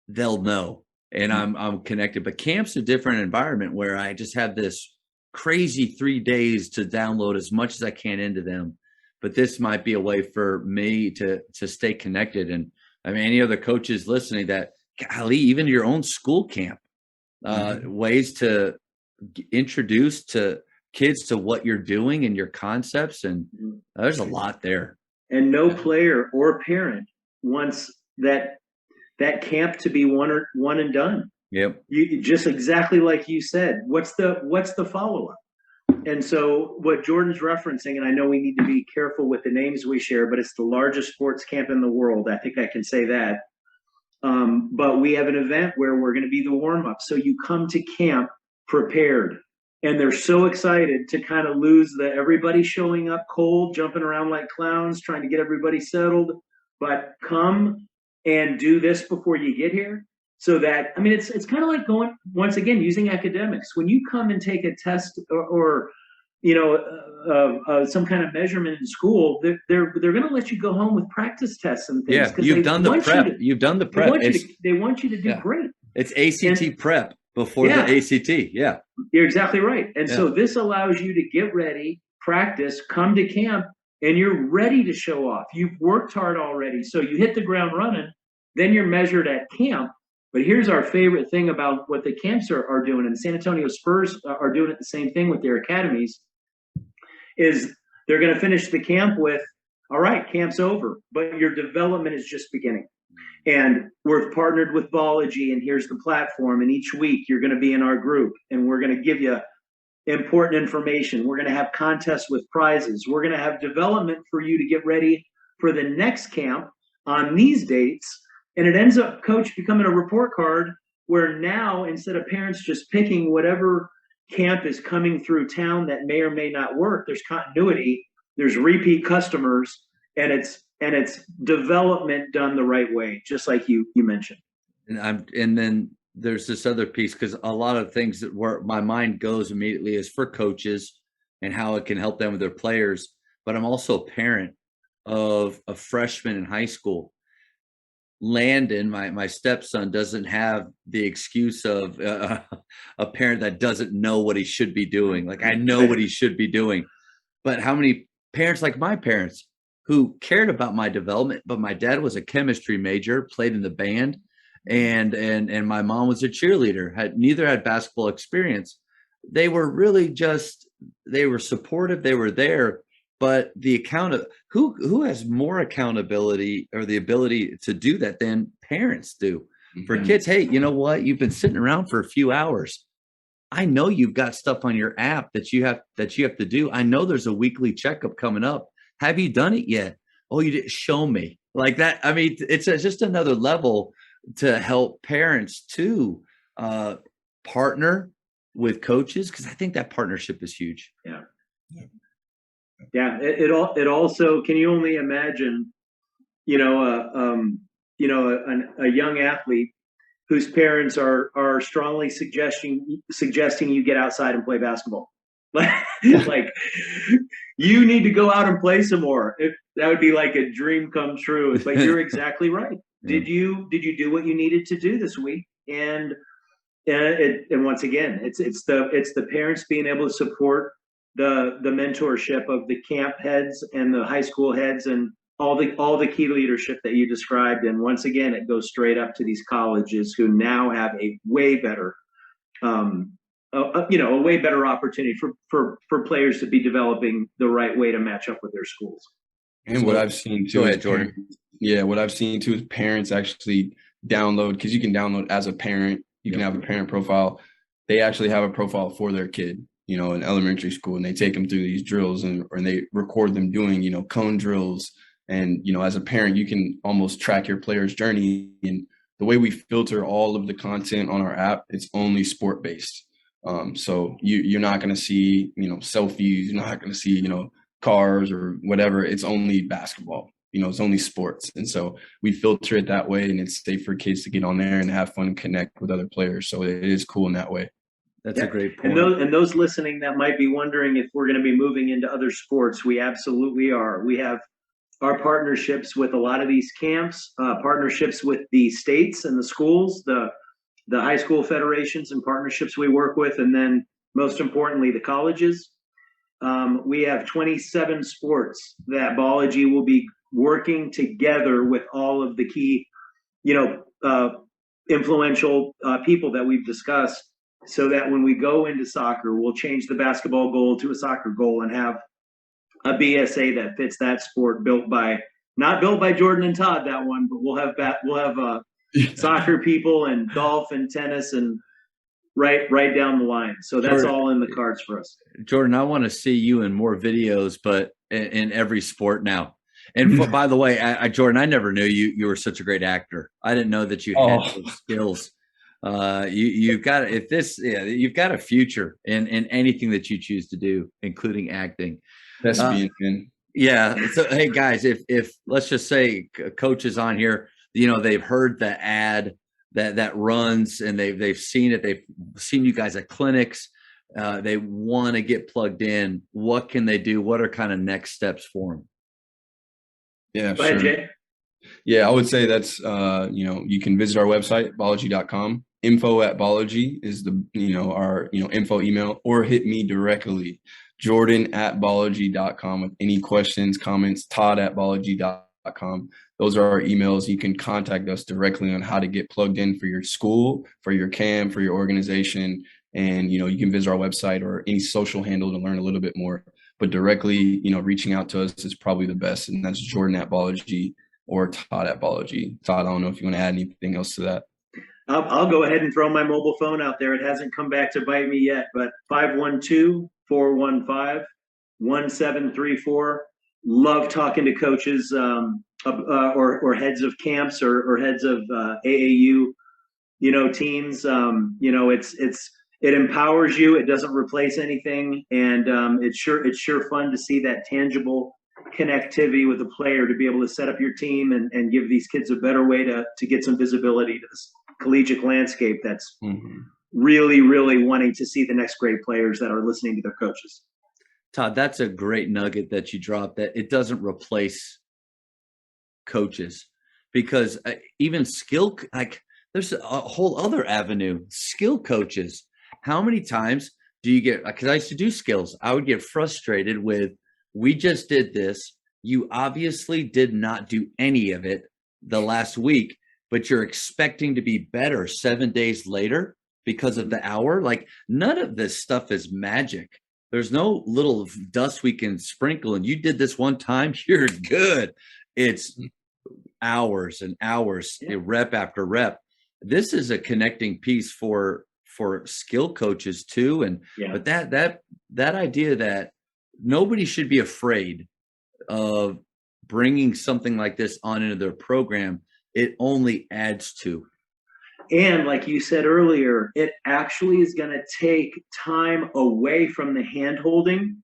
They'll know, and I'm connected. But camp's a different environment where I just have this crazy 3 days to download as much as I can into them. But this might be a way for me to stay connected. And I mean, any other coaches listening that, golly, even your own school camp, ways to introduce to kids to what you're doing and your concepts, and there's a lot there. And no player or parent wants that camp to be one and done. Yep. You just exactly like you said. What's the follow up? And so what Jordan's referencing, and I know we need to be careful with the names we share, but it's the largest sports camp in the world. I think I can say that. But we have an event where we're going to be the warm up. So you come to camp prepared, and they're so excited to kind of lose everybody showing up cold, jumping around like clowns, trying to get everybody settled, but come and do this before you get here. so that, I mean, it's kind of like going, once again, using academics. When you come and take a test or some kind of measurement in school, they're going to let you go home with practice tests and things Yeah, because you've done the prep. You've done the prep. They want you to do great. It's ACT prep before the ACT. Yeah, you're exactly right. And so this allows you to get ready, practice, come to camp, and you're ready to show off. You've worked hard already, so you hit the ground running. Then you're measured at camp. But here's our favorite thing about what the camps are doing, and the San Antonio Spurs are doing it the same thing with their academies, is they're going to finish the camp with, all right, camp's over, but your development is just beginning. And we're partnered with Ballogy, and here's the platform. And each week you're going to be in our group, and we're going to give you important information. We're going to have contests with prizes. We're going to have development for you to get ready for the next camp on these dates. And it ends up, Coach, becoming a report card where now, instead of parents just picking whatever camp is coming through town that may or may not work, there's continuity, there's repeat customers, and it's development done the right way, just like you mentioned. And then there's this other piece, because a lot of things that where my mind goes immediately is for coaches and how it can help them with their players. But I'm also a parent of a freshman in high school. Landon, my stepson, doesn't have the excuse of a parent that doesn't know what he should be doing. Like, I know what he should be doing. But how many parents like my parents who cared about my development, but my dad was a chemistry major, played in the band, and my mom was a cheerleader, neither had basketball experience. They were really they were supportive, they were there, but the who has more accountability or the ability to do that than parents do? For kids, hey, you know what? You've been sitting around for a few hours. I know you've got stuff on your app that you have to do. I know there's a weekly checkup coming up. Have you done it yet? Oh, you didn't show me. Like that. I mean, it's just another level to help parents to partner with coaches, because I think that partnership is huge. Yeah. It also, can you only imagine, a young athlete whose parents are strongly suggesting you get outside and play basketball. Like you need to go out and play some more. That would be like a dream come true. But you're exactly right. Did you do what you needed to do this week? And once again, it's the parents being able to support the mentorship of the camp heads and the high school heads and all the key leadership that you described. And once again, it goes straight up to these colleges who now have a way better a way better opportunity for players to be developing the right way to match up with their schools. And what I've seen too, go ahead, Jordan. What I've seen too is parents actually download, because you can download as a parent, you can have a parent profile. They actually have a profile for their kid, in elementary school, and they take them through these drills and they record them doing, cone drills. And, as a parent, you can almost track your player's journey. And the way we filter all of the content on our app, it's only sport based. So you're not going to see, selfies, you're not going to see, cars or whatever. It's only basketball, it's only sports. And so we filter it that way, and it's safe for kids to get on there and have fun and connect with other players. So it is cool in that way. That's a great point. And those listening that might be wondering if we're going to be moving into other sports, we absolutely are. We have our partnerships with a lot of these camps, partnerships with the states and the schools, the high school federations and partnerships we work with, and then most importantly, the colleges. We have 27 sports that Ballogy will be working together with all of the key, influential people that we've discussed, so that when we go into soccer, we'll change the basketball goal to a soccer goal and have a BSA that fits that sport, not built by Jordan and Todd, that one, but we'll have soccer people and golf and tennis and right down the line. So that's Jordan, all in the cards for us. Jordan, I want to see you in more videos, but in every sport now. And by the way, Jordan, I never knew you were such a great actor. I didn't know that you had those skills. You've got a future in anything that you choose to do, including acting. That's being yeah. So hey guys, if let's just say coach is on here, they've heard the ad that runs, and they've seen it. They've seen you guys at clinics. They want to get plugged in. What can they do? What are kind of next steps for them? Yeah, Go ahead, sure. Jay. Yeah, I would say that's, you can visit our website, ballogy.com. Info@Ballogy is our, info email, or hit me directly, Jordan@Ballogy.com, with any questions, comments, Todd@Ballogy.com. Those are our emails. You can contact us directly on how to get plugged in for your school, for your camp, for your organization. And, you can visit our website or any social handle to learn a little bit more. But directly, reaching out to us is probably the best. And that's Jordan@Ballogy or Todd@Ballogy. Todd, I don't know if you want to add anything else to that. I'll go ahead and throw my mobile phone out there. It hasn't come back to bite me yet, but 512-415-1734. Love talking to coaches or heads of camps or heads of AAU, teams. It empowers you. It doesn't replace anything, and it's sure fun to see that tangible connectivity with a player, to be able to set up your team and give these kids a better way to get some visibility to this collegiate landscape that's really, really wanting to see the next great players that are listening to their coaches. Todd, that's a great nugget that you dropped, that it doesn't replace coaches, because even skill, like there's a whole other avenue, skill coaches. How many times do you get, because I used to do skills, I would get frustrated with, we just did this. You obviously did not do any of it the last week, but you're expecting to be better 7 days later because of the hour. Like, none of this stuff is magic. There's no little dust we can sprinkle, and you did this one time, you're good. It's hours and hours, rep after rep. This is a connecting piece for skill coaches too. And but that idea that nobody should be afraid of bringing something like this on into their program, it only adds to. And like you said earlier, it actually is going to take time away from the hand-holding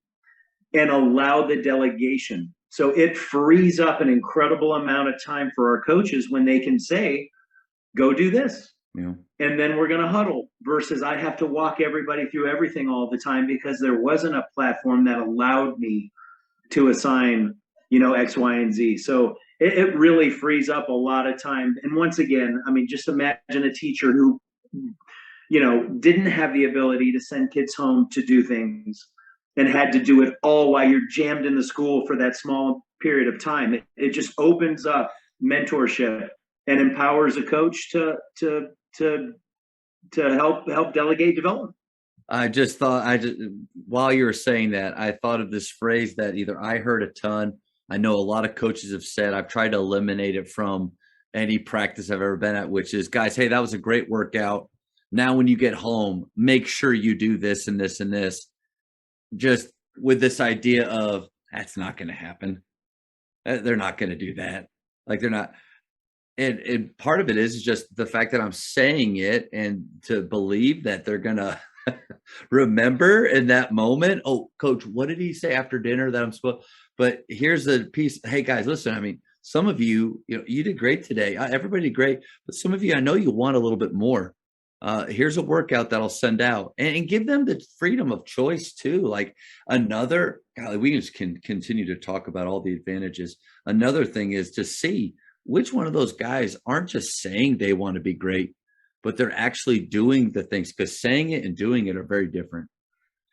and allow the delegation. So it frees up an incredible amount of time for our coaches when they can say, go do this. Yeah. And then we're going to huddle, versus I have to walk everybody through everything all the time because there wasn't a platform that allowed me to assign, X, Y, and Z. So it really frees up a lot of time. And once again, I mean, just imagine a teacher who, didn't have the ability to send kids home to do things and had to do it all while you're jammed in the school for that small period of time. It just opens up mentorship and empowers a coach to help delegate development. I just thought, while you were saying that, I thought of this phrase that either I heard a ton, I know a lot of coaches have said, I've tried to eliminate it from any practice I've ever been at, which is, guys, hey, that was a great workout. Now, when you get home, make sure you do this and this and this. Just with this idea of, that's not going to happen. They're not going to do that. Like, they're not. And part of it is just the fact that I'm saying it, and to believe that they're going to remember in that moment. Oh, coach, what did he say after dinner that I'm supposed? But here's the piece. Hey, guys, listen, I mean, some of you, you did great today. Everybody did great. But some of you, I know you want a little bit more. Here's a workout that I'll send out, and give them the freedom of choice too. Like, another, golly, we just can continue to talk about all the advantages. Another thing is to see which one of those guys aren't just saying they want to be great, but they're actually doing the things, because saying it and doing it are very different.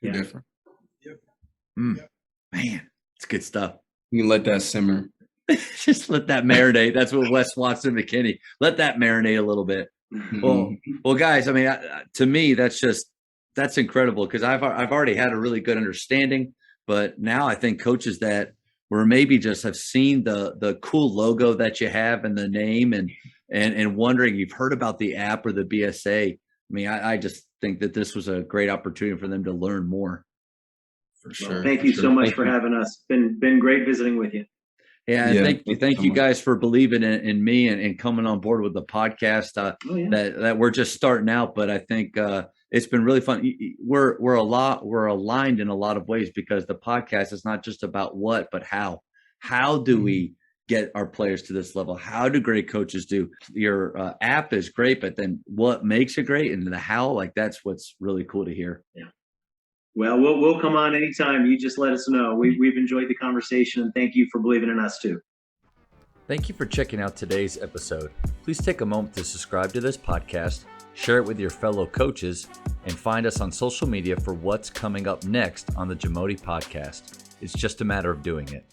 Different. Man, it's good stuff. You can let that simmer. Just let that marinate. That's what Wes Watson McKinney. Let that marinate a little bit. Well, guys, I mean, to me, that's incredible, because I've already had a really good understanding, but now I think coaches that were maybe just have seen the cool logo that you have and the name, and wondering, you've heard about the app or the BSA. I mean, I just think that this was a great opportunity for them to learn more. For sure. Well, thank you so much for having us. Been great visiting with you. Yeah, thank you guys for believing in me and coming on board with the podcast. That we're just starting out, but I think it's been really fun. We're aligned in a lot of ways, because the podcast is not just about what, but how. How do we get our players to this level? How do great coaches do? Your app is great, but then what makes it great and the how, like that's what's really cool to hear. Yeah. Well, we'll come on anytime. You just let us know. We've enjoyed the conversation, and thank you for believing in us too. Thank you for checking out today's episode. Please take a moment to subscribe to this podcast, share it with your fellow coaches, and find us on social media for what's coming up next on the Jamodi podcast. It's just a matter of doing it.